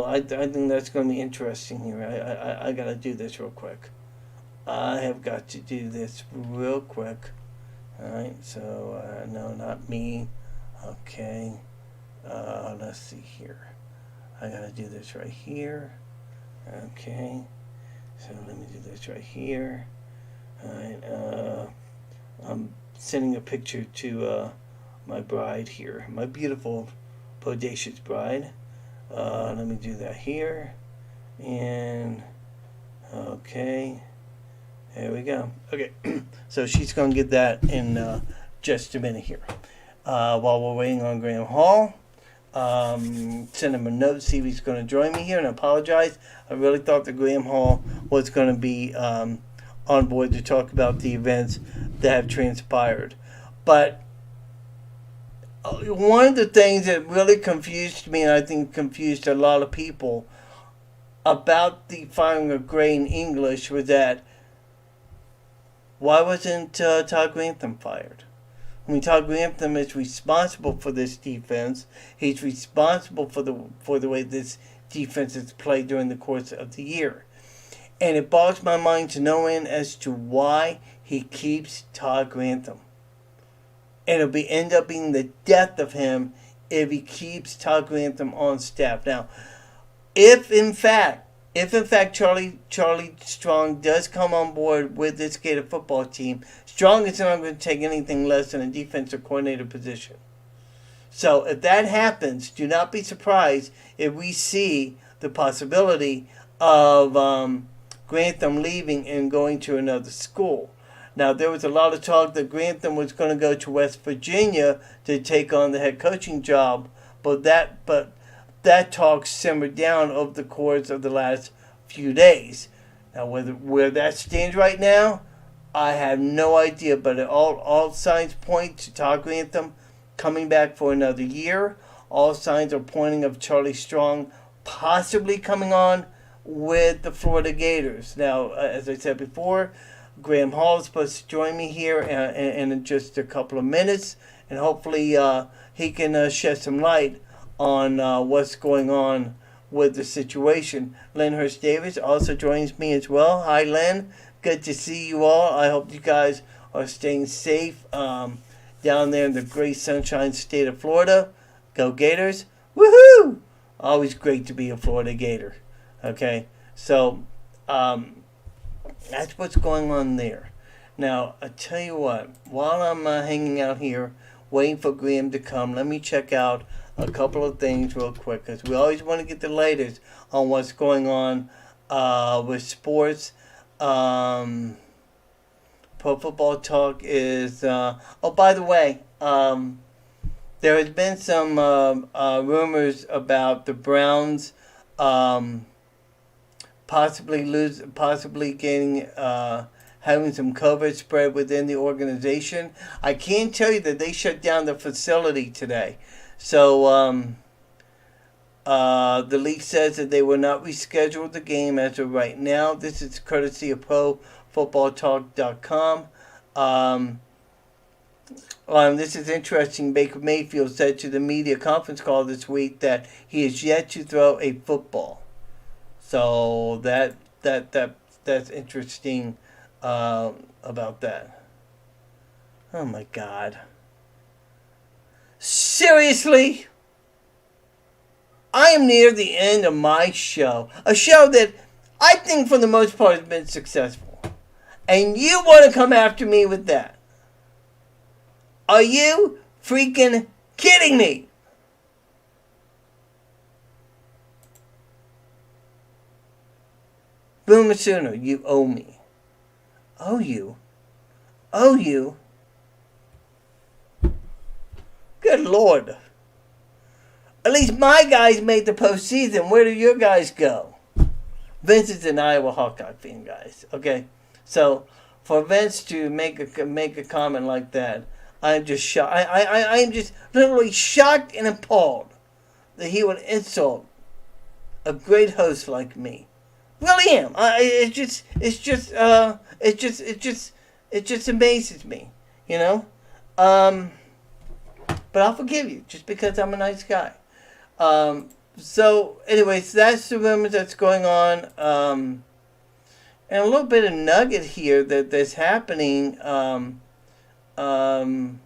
I think that's going to be interesting here. I got to do this real quick. I have got to do this real quick. Alright, so, no, not me. Okay. Let's see here. I got to do this right here. Okay. So let me do this right here. Alright, I'm sending a picture to my bride here. My beautiful, bodacious bride. Let me do that here. And, okay. There we go. Okay, so she's going to get that in just a minute here. While we're waiting on Graham Hall, send him a note, see if he's going to join me here, and I apologize. I really thought that Graham Hall was going to be on board to talk about the events that have transpired. But one of the things that really confused me, and I think confused a lot of people, about the firing of Gray in English was that why wasn't Todd Grantham fired? I mean, Todd Grantham is responsible for this defense. He's responsible for the way this defense is played during the course of the year. And it bogs my mind to no end as to why he keeps Todd Grantham. And it'll end up being the death of him if he keeps Todd Grantham on staff. Now, if in fact Charlie Strong does come on board with this Gator football team, Strong is not going to take anything less than a defensive coordinator position. So if that happens, do not be surprised if we see the possibility of Grantham leaving and going to another school. Now, there was a lot of talk that Grantham was going to go to West Virginia to take on the head coaching job, but that talk simmered down over the course of the last few days. Now, where that stands right now, I have no idea, but all signs point to Todd Grantham coming back for another year. All signs are pointing of Charlie Strong possibly coming on with the Florida Gators. Now, as I said before, Graham Hall is supposed to join me here in just a couple of minutes, and hopefully he can shed some light on what's going on with the situation. Len Hurst Davis also joins me as well. Hi, Len. Good to see you all. I hope you guys are staying safe down there in the great sunshine state of Florida. Go Gators. Woohoo! Always great to be a Florida Gator. Okay, so That's what's going on there. Now, I tell you what, while I'm hanging out here waiting for Graham to come, let me check out a couple of things real quick, because we always want to get the latest on what's going on with sports. Pro Football Talk is... oh, by the way, there has been some rumors about the Browns possibly getting... having some COVID spread within the organization. I can tell you that they shut down the facility today. So the league says that they will not reschedule the game as of right now. This is courtesy of ProFootballTalk.com. This is interesting. Baker Mayfield said to the media conference call this week that he is yet to throw a football. So that's interesting. About that. Oh my God. Seriously? I am near the end of my show. A show that I think for the most part has been successful. And you want to come after me with that? Are you freaking kidding me? Boomer Sooner, you owe me. Owe you? Good Lord. At least my guys made the postseason. Where do your guys go? Vince is an Iowa Hawkeye fan, guys. Okay? So, for Vince to make a comment like that, I'm just shocked. I am just literally shocked and appalled that he would insult a great host like me. Really am. It just amazes me, you know. But I'll forgive you just because I'm a nice guy. So, anyways, that's the rumors that's going on. And a little bit of nugget here that's happening. Dan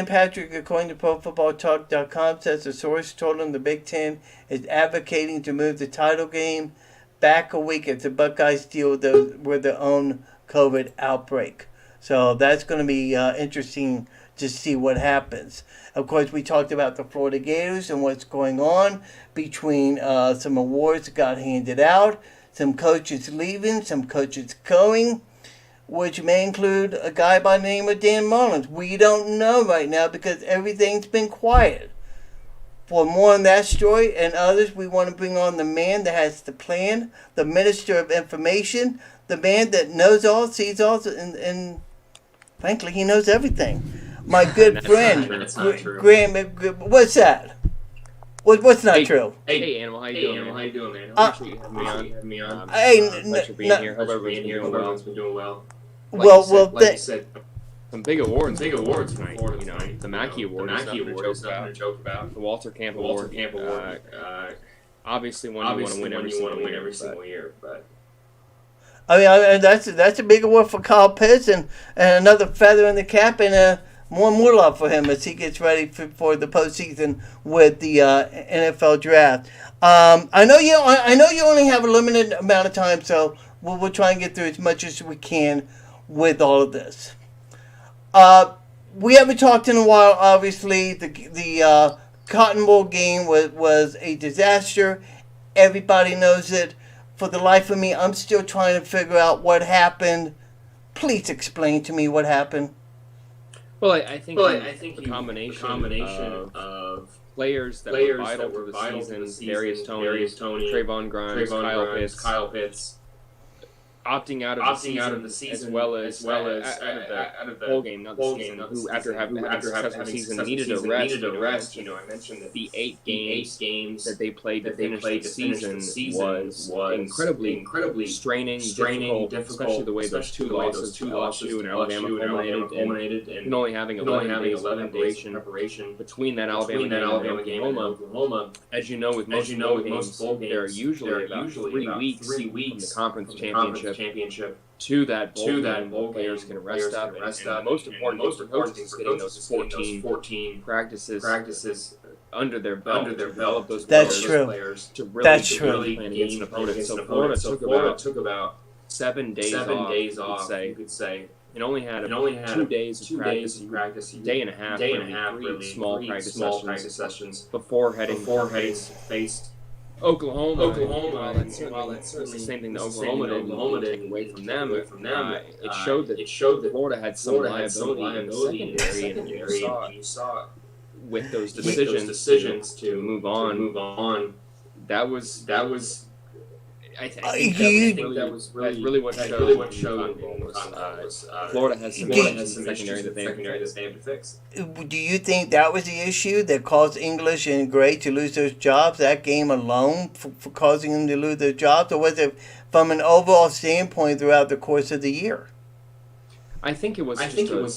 Patrick, according to ProFootballTalk.com, says the source told him the Big Ten is advocating to move the title game back a week as the Buckeyes deal with their own COVID outbreak. So that's going to be interesting to see what happens. Of course, we talked about the Florida Gators and what's going on between some awards that got handed out, some coaches leaving, some coaches going, which may include a guy by the name of Dan Mullins. We don't know right now because everything's been quiet. For more on that story and others, we want to bring on the man that has the plan, the Minister of Information, the man that knows all, sees all, and frankly, he knows everything. My good friend, Graham. What's that? What's not true? Hey, Animal, how you doing, man? I appreciate you having me on. Thanks for being here. Hope everyone's been doing well. Like you said, some big awards tonight. You know, the Mackey Award is nothing to joke about. The Walter Camp Award. Obviously, one you want to win every single year, but. I mean, that's a big award for Kyle Pitts and another feather in the cap and more love for him as he gets ready for the postseason with the NFL draft. I know you only have a limited amount of time, so we'll try and get through as much as we can with all of this. We haven't talked in a while. Obviously, the Cotton Bowl game was a disaster. Everybody knows it. For the life of me, I'm still trying to figure out what happened. Please explain to me what happened. Well, I think a combination of players that were vital to the season, Darius Toney, Trayvon Grimes, Kyle Pitts, opting out of the season, as well as out of the bowl game, not this game, who after having a successful season needed a rest. You know, I mentioned that the 8 games that they played to finish the season was incredibly straining, difficult, especially the way those two losses to LSU and Alabama culminated, and only having 11 days of preparation between that Alabama game and Oklahoma. As you know, with most bowl games, there are usually about 3 weeks from the conference championship to that bowl players can rest up. And the most important thing for coaches is getting those 14 practices under their belt, develop those That's players to really, That's to true. really play against an opponent. So Florida took about 7 days off, you could say, and only had 2 days of practice, day and a half, really, small practice sessions before heading to face Oklahoma. While that's certainly the same thing that Oklahoma did, take away from them. It showed that Florida had some liability in the secondary, and you saw with those decisions to move on. That was. I think that was really what showed Florida has some secondary that they have to fix. Do you think that was the issue that caused English and Gray to lose their jobs? That game alone for causing them to lose their jobs, or was it from an overall standpoint throughout the course of the year? I think it was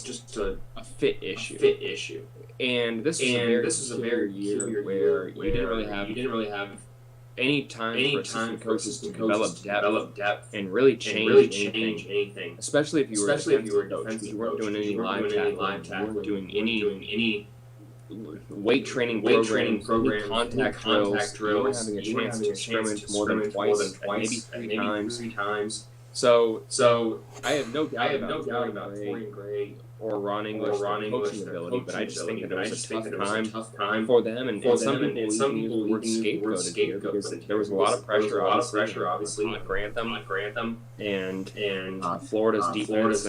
just a fit issue. And this was a very year where you didn't really have any time for assistant coaches to develop depth and really change anything. Especially if you were defensive, you weren't doing any live tackling, you weren't doing any weight training programs, contact drills. You weren't having a chance to scrimmage more than twice, maybe three times. So I have no doubt about Gray or Ron English coaching ability, but I just think that it was a tough time for them, and some people use the word scapegoated here because there was a lot of pressure, obviously, on Grantham and Florida's defense.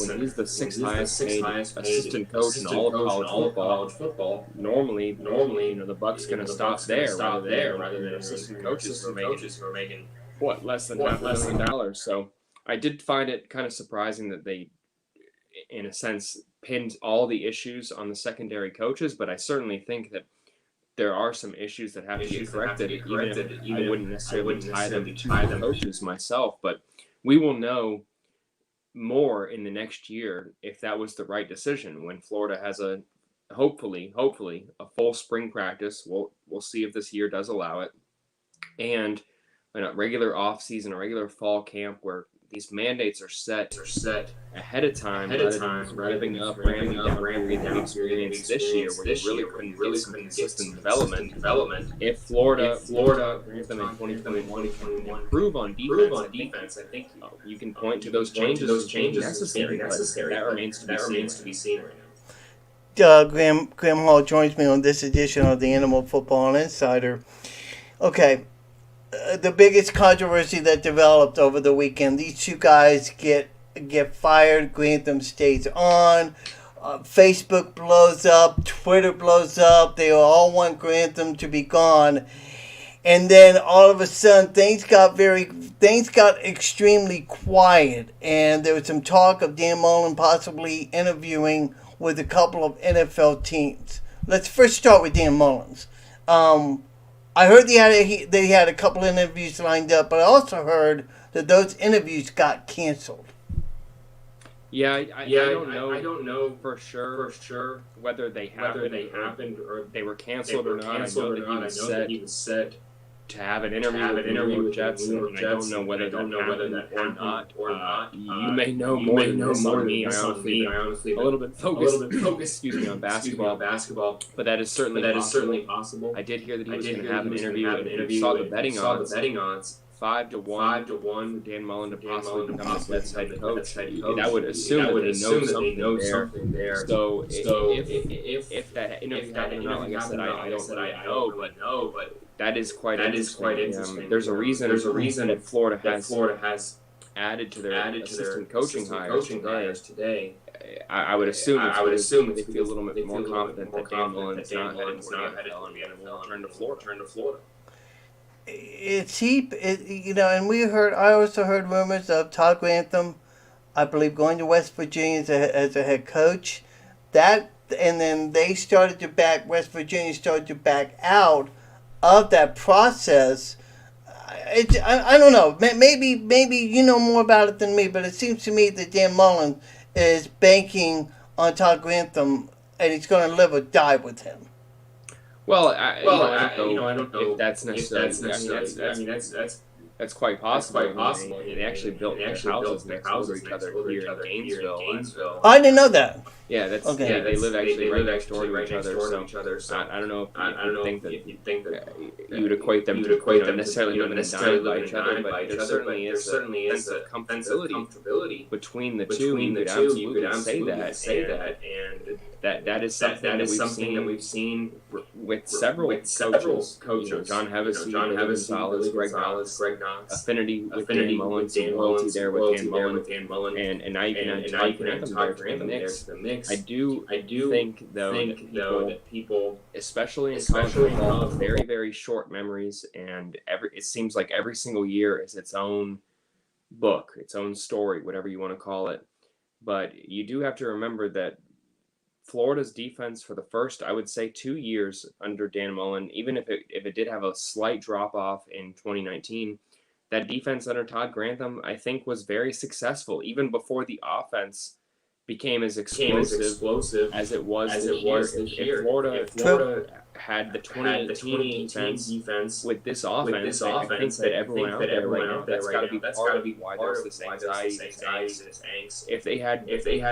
When he's the sixth highest paid assistant coach in all of college football, normally, the Bucs going to stop there rather than assistant coaches who are making less than $500 million. So I did find it kind of surprising that they, in a sense, pinned all the issues on the secondary coaches, but I certainly think that there are some issues that have to be corrected, even if I wouldn't necessarily tie them to the coaches myself. But we will know more in the next year if that was the right decision when Florida has a hopefully a full spring practice. We'll see if this year does allow it, and a regular off season, a regular fall camp where these mandates are set ahead of time, ramping up the experience this year, where you really couldn't get some consistent development. If Florida Grantham in 2021 improve on defense, I think you can point to those changes necessary. That remains to be seen right now. Graham Hall joins me on this edition of the Animal Football Insider. Okay. The biggest controversy that developed over the weekend, these two guys get fired, Grantham stays on, Facebook blows up, Twitter blows up, they all want Grantham to be gone, and then all of a sudden things got extremely quiet, and there was some talk of Dan Mullen possibly interviewing with a couple of NFL teams. Let's first start with Dan Mullen's. I heard they had a couple of interviews lined up, but I also heard that those interviews got canceled. Yeah, I don't know for sure whether they happened or they were canceled or not. I know that he was set to have an interview with Jets, and I don't know whether that happened or not. You may know more than me. I honestly a little bit focused on basketball, but that is certainly possible. I did hear that he was going to have an interview, and if you saw the betting odds, 5-1 for Dan Mullen to possibly become the Jets head coach. That would assume that they know something there. So if that interview happened or not, like I said, I don't know, but that is quite interesting. There's a reason that Florida has added to their assistant coaching hires today. I would assume they feel a little bit more confident that Dan Mullen is not headed to the NFL and will return to Florida. I also heard rumors of Todd Grantham, I believe, going to West Virginia as a head coach. And then West Virginia started to back out of that process. I don't know. Maybe you know more about it than me, but it seems to me that Dan Mullen is banking on Todd Grantham, and he's going to live or die with him. Well, I don't know if that's necessarily. That's quite possible. They actually built their houses next door to each other here in Gainesville. I didn't know that. Yeah, that's Okay. yeah. They live actually right next door to each other. So I don't know if you think that you would equate them to necessarily living and dying by each other, but there certainly is a sense of comfortability between the two. You could absolutely say that, and that is something that we've seen with several coaches. John Hevesy, Billy Gonzalez, Greg Knox, affinity with Dan Mullen, some loyalty there with Dan Mullen, and now you can add Todd Grantham there to the mix. I do think that people, especially in college football, have very, very short memories, and it seems like every single year is its own book, its own story, whatever you want to call it. But you do have to remember that Florida's defense for the first, I would say, 2 years under Dan Mullen, even if it did have a slight drop off in 2019, that defense under Todd Grantham, I think, was very successful, even before the offense became as explosive as it was this year. If Florida had the 2018 defense with this offense, I think that everyone out there right now, that's got to be part of why there's this anxiety, this angst. If they had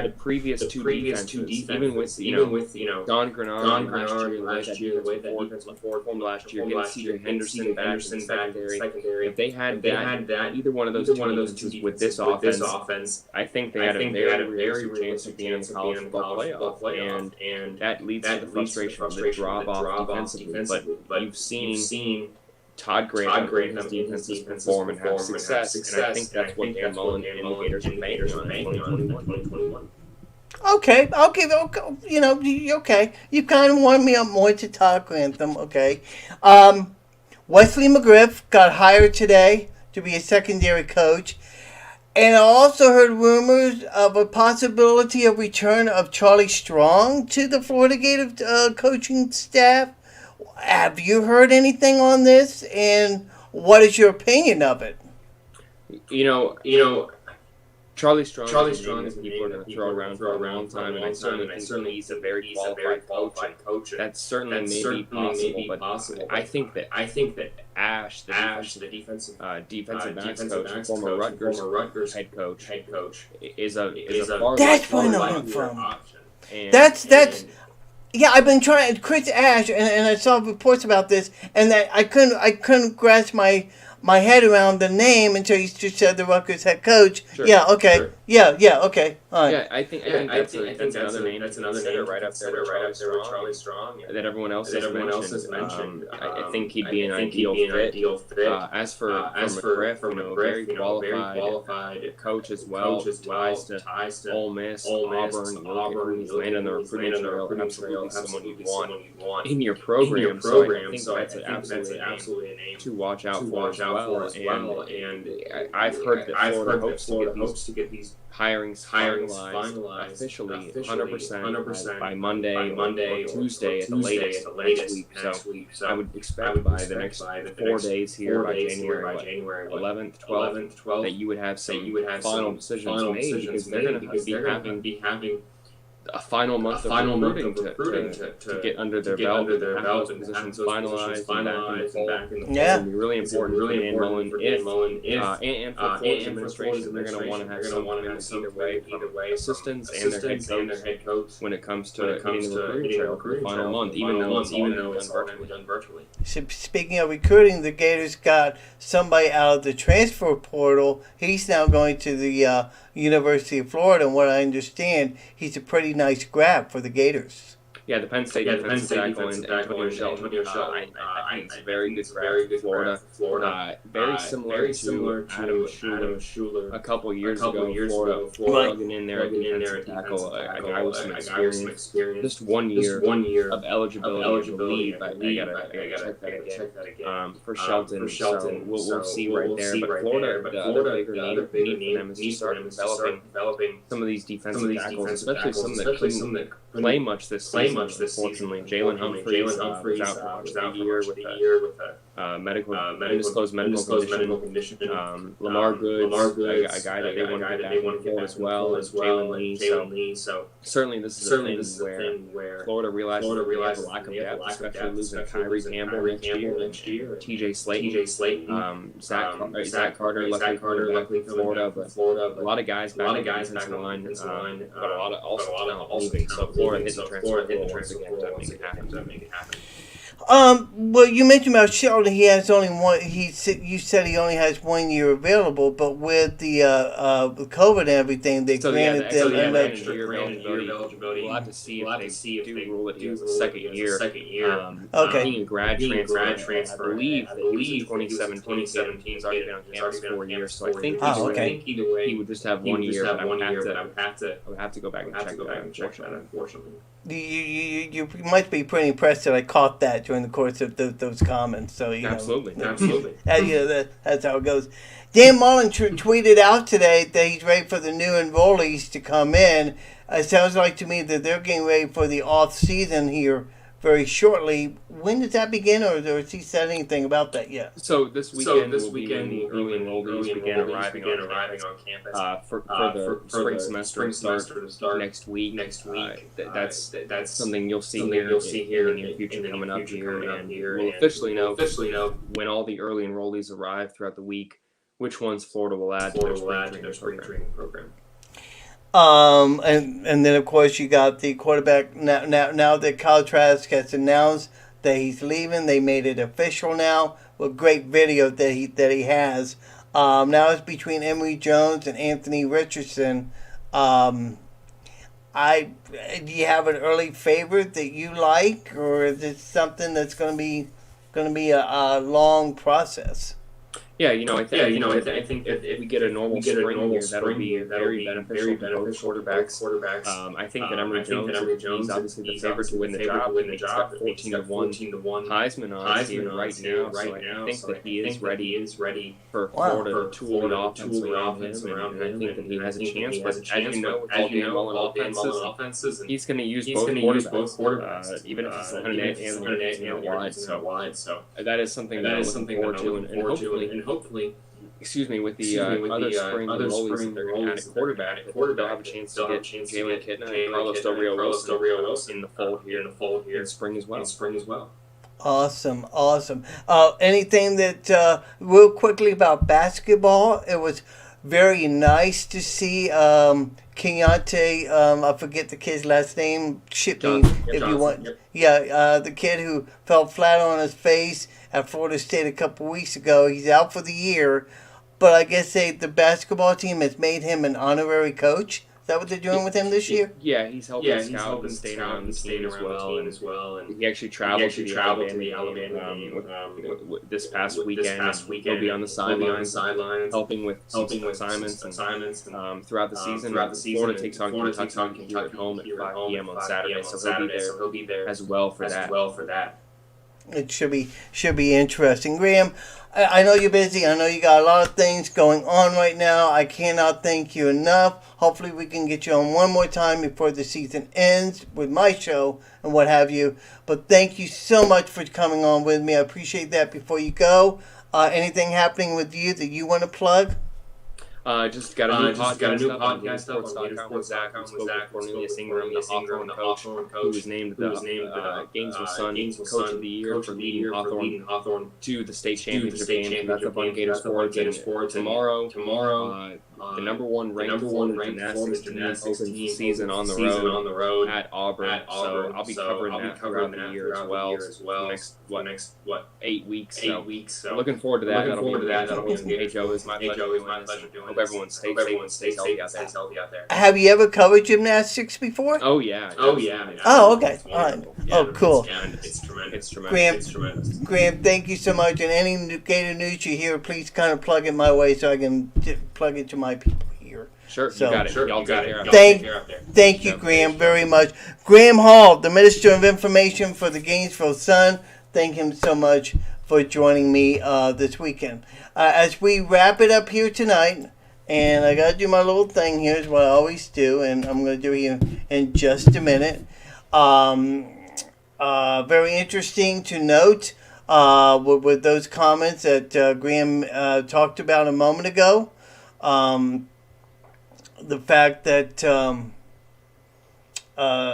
the previous two defenses, even with Don Grenard last year, the way that defense performed last year, getting C.J. Henderson back in secondary, if they had that either one of those defenses with this offense, I think they had a very real chance of being in the college football playoff, and that leads to the frustration of the drop off defensively. But you've seen Todd Grantham and his defenses perform and have success, and I think that's what Dan Mullen and the Gators are banking on in 2021. Okay, I'll give it. Okay, you kind of warmed me up more to Todd Grantham. Okay, Wesley McGriff got hired today to be a secondary coach. And I also heard rumors of a possibility of return of Charlie Strong to the Florida Gators coaching staff. Have you heard anything on this? And what is your opinion of it? Charlie Strong is a name that people are going to throw around for a long time, and I certainly think he's a very qualified coach. That's certainly maybe possible, but I think that Ash, the defensive backs coach, former Rutgers head coach, is a far that's where I'm from. Yeah, I've been trying Chris Ash, and I saw reports about this, and that I couldn't grasp my head around the name until you just said the Rutgers head coach. Sure, yeah, okay. Sure. Yeah, okay. All right. Yeah, I think that's another name. That's another name right up there with Charlie Strong. That everyone else has mentioned. I think he'd be an ideal fit. As for McGriff, very qualified coach as well. Ties to Ole Miss, Auburn. He's landed on the recruiting trail. Absolutely someone you'd want in your program. So I think that's absolutely a name to watch out for as well. And I've heard that Florida hopes to get these hirings finalized officially 100% by Monday or Tuesday at the latest next week. So I would expect by the next 4 days here, by January 11th, 12th, that you would have final decisions made, because they're going to be having a final month of recruiting to get under their belt and positions finalized and back in the fold. Yeah. It's going to be really important for Dan Mullen and for Florida's administration. They're going to want to have some either way assistants and their head coach when it comes to hitting the recruiting trail for the final month, even though it's already done virtually. Speaking of recruiting, the Gators got somebody out of the transfer portal. He's now going to the University of Florida, and what I understand, he's a pretty nice grab for the Gators. Yeah, the Penn State defensive tackle and Antonio Shelton. I think it's a very good grab for Florida. Very similar to Adam Schuler a couple years ago. Florida plugging in there at defensive tackle, a guy with some experience. Just 1 year of eligibility, I believe. I gotta check that again. For Shelton. So we'll see right there. But Florida, the other bigger need for them is to start developing some of these defensive tackles, especially some that couldn't play much this season. Unfortunately, Jalen Humphreys was out for the year with undisclosed medical condition. Lamar Goods, a guy that they want to get back in the fold as well, as Jalen Lee. So certainly this is a thing where Florida realizes they have a lack of depth, especially losing Kyrie Campbell next year, TJ Slayton, Zach Carter, luckily for Florida, but a lot of guys back on the defensive line, but a lot of also talent leaving. So Florida hit the transfer portal once again to make it happen. Well, you mentioned about Sheldon. He has only one. You said he only has 1 year available, but with the with COVID and everything, they granted them an extra year of eligibility. We'll have to see if they do rule it as a second year. Okay. Being a grad transfer, I believe 2017 has already been on campus for 4 years, so I think either way he would just have 1 year. But I would have to go back and check that, unfortunately. You must be pretty impressed that I caught that during the course of those comments. So absolutely. That's how it goes. Dan Mullen tweeted out today that he's ready for the new enrollees to come in. It sounds like to me that they're getting ready for the off season here very shortly. When does that begin, or has he said anything about that yet? So this weekend will be when the early enrollees begin arriving on campus. For the spring semester to start next week. That's something you'll see here in the near future coming up here, and we'll officially know when all the early enrollees arrive throughout the week, which ones Florida will add to their spring training program. And then of course you got the quarterback now that Kyle Trask has announced that he's leaving. They made it official now with great video that he has. Now it's between Emory Jones and Anthony Richardson. Do you have an early favorite that you like, or is it something that's going to be a long process? Yeah, I think if we get a normal spring here, that'll be very beneficial for both quarterbacks. I think that Emory Jones is obviously the favorite to win the job. He's got 14-1 Heisman odds here right now. So I think that he is ready for Florida to tool the offense around him, and I think that he has a chance. But as you know, with all Dan Mullen offenses, he's going to use both quarterbacks, even if it's wide. So that is something that I'm looking forward to, and hopefully, with the other spring enrollees that they're going to add a quarterback, they'll have a chance to get Jalen Kitna and Carlos Del Rio Wilson in the fold here in spring as well. Awesome. Anything that real quickly about basketball? It was very nice to see Keontae. I forget the kid's last name. You want. Yep. Yeah, the kid who fell flat on his face at Florida State a couple weeks ago. He's out for the year, but I guess the basketball team has made him an honorary coach. Is that what they're doing with him this year? Yeah, he's helping scout and stay around the team as well. And he actually traveled to the Alabama game this past weekend. He'll be on the sidelines helping with assignments and throughout the season. Florida takes on Kentucky at home at 5 p.m. on Saturday, so he'll be there as well for that. It should be interesting. Graham, I know you're busy. I know you got a lot of things going on right now. I cannot thank you enough. Hopefully we can get you on one more time before the season ends with my show and what have you. But thank you so much for coming on with me. I appreciate that. Before you go, anything happening with you that you want to plug? Just got a new podcast up on Sports.com with Zach. We spoke with Cornelius Ingram, the Hawthorne coach, who was named the Gainesville Sun Coach of the Year for leading Hawthorne to the state championship game. That's up on Gator Sports. And tomorrow, the number one ranked Florida gymnastics team opens the season on the road at Auburn. So I'll be covering that throughout the year as well. The next 8 weeks. So looking forward to that. That'll be Hey Joe, it's my pleasure doing. Hope everyone stays healthy out there. Have you ever covered gymnastics before? Oh yeah. Oh, okay. All right. Oh, cool. It's tremendous. Graham, thank you so much. And any Gator news you hear, please kind of plug it my way so I can plug it to my people here. Sure, so, you got it. Y'all got it. Thank you, Graham, very much. Graham Hall, the Minister of Information for the Gainesville Sun. Thank him so much for joining me this weekend. As we wrap it up here tonight, and I got to do my little thing here, is what I always do, and I'm going to do it here in just a minute. Very interesting to note, with those comments that Graham talked about a moment ago. The fact that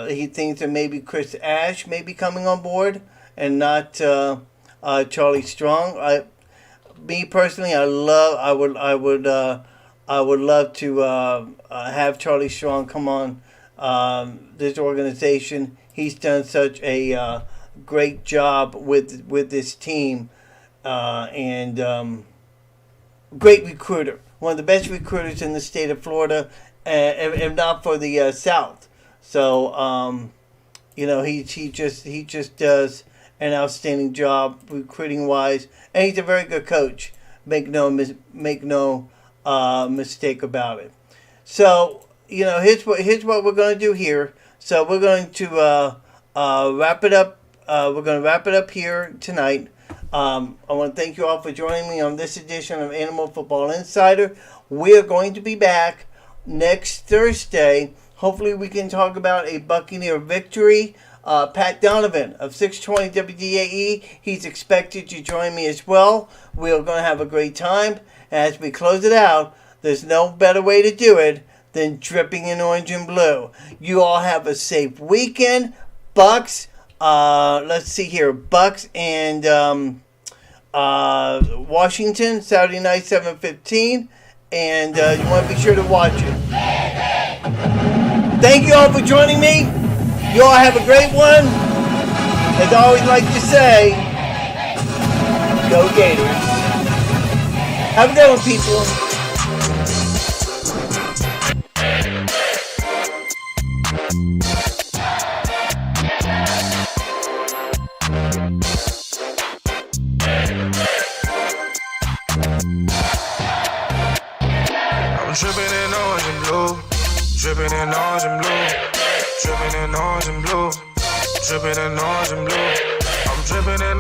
he thinks that maybe Chris Ash may be coming on board and not Charlie Strong. Me personally, I would love to have Charlie Strong come on this organization. He's done such a great job with this team, and great recruiter. One of the best recruiters in the state of Florida, if not for the South. So, he just does an outstanding job recruiting wise, and he's a very good coach. Make no mistake about it. So, here's what we're going to do here. So we're going to wrap it up. We're going to wrap it up here tonight. I want to thank you all for joining me on this edition of Animal Football Insider. We're going to be back next Thursday. Hopefully we can talk about a Buccaneer victory. Pat Donovan of 620 WDAE, he's expected to join me as well. We're going to have a great time. As we close it out, there's no better way to do it than dripping in orange and blue. You all have a safe weekend. Bucs. Let's see here. Bucs and Washington, Saturday night, 7:15. And you want to be sure to watch it. Thank you all for joining me. You all have a great one. As I always like to say, go Gators. Have a good one, people. I'm dripping in orange and blue, dripping in orange and blue, dripping in orange and blue, dripping in orange and blue. I'm dripping in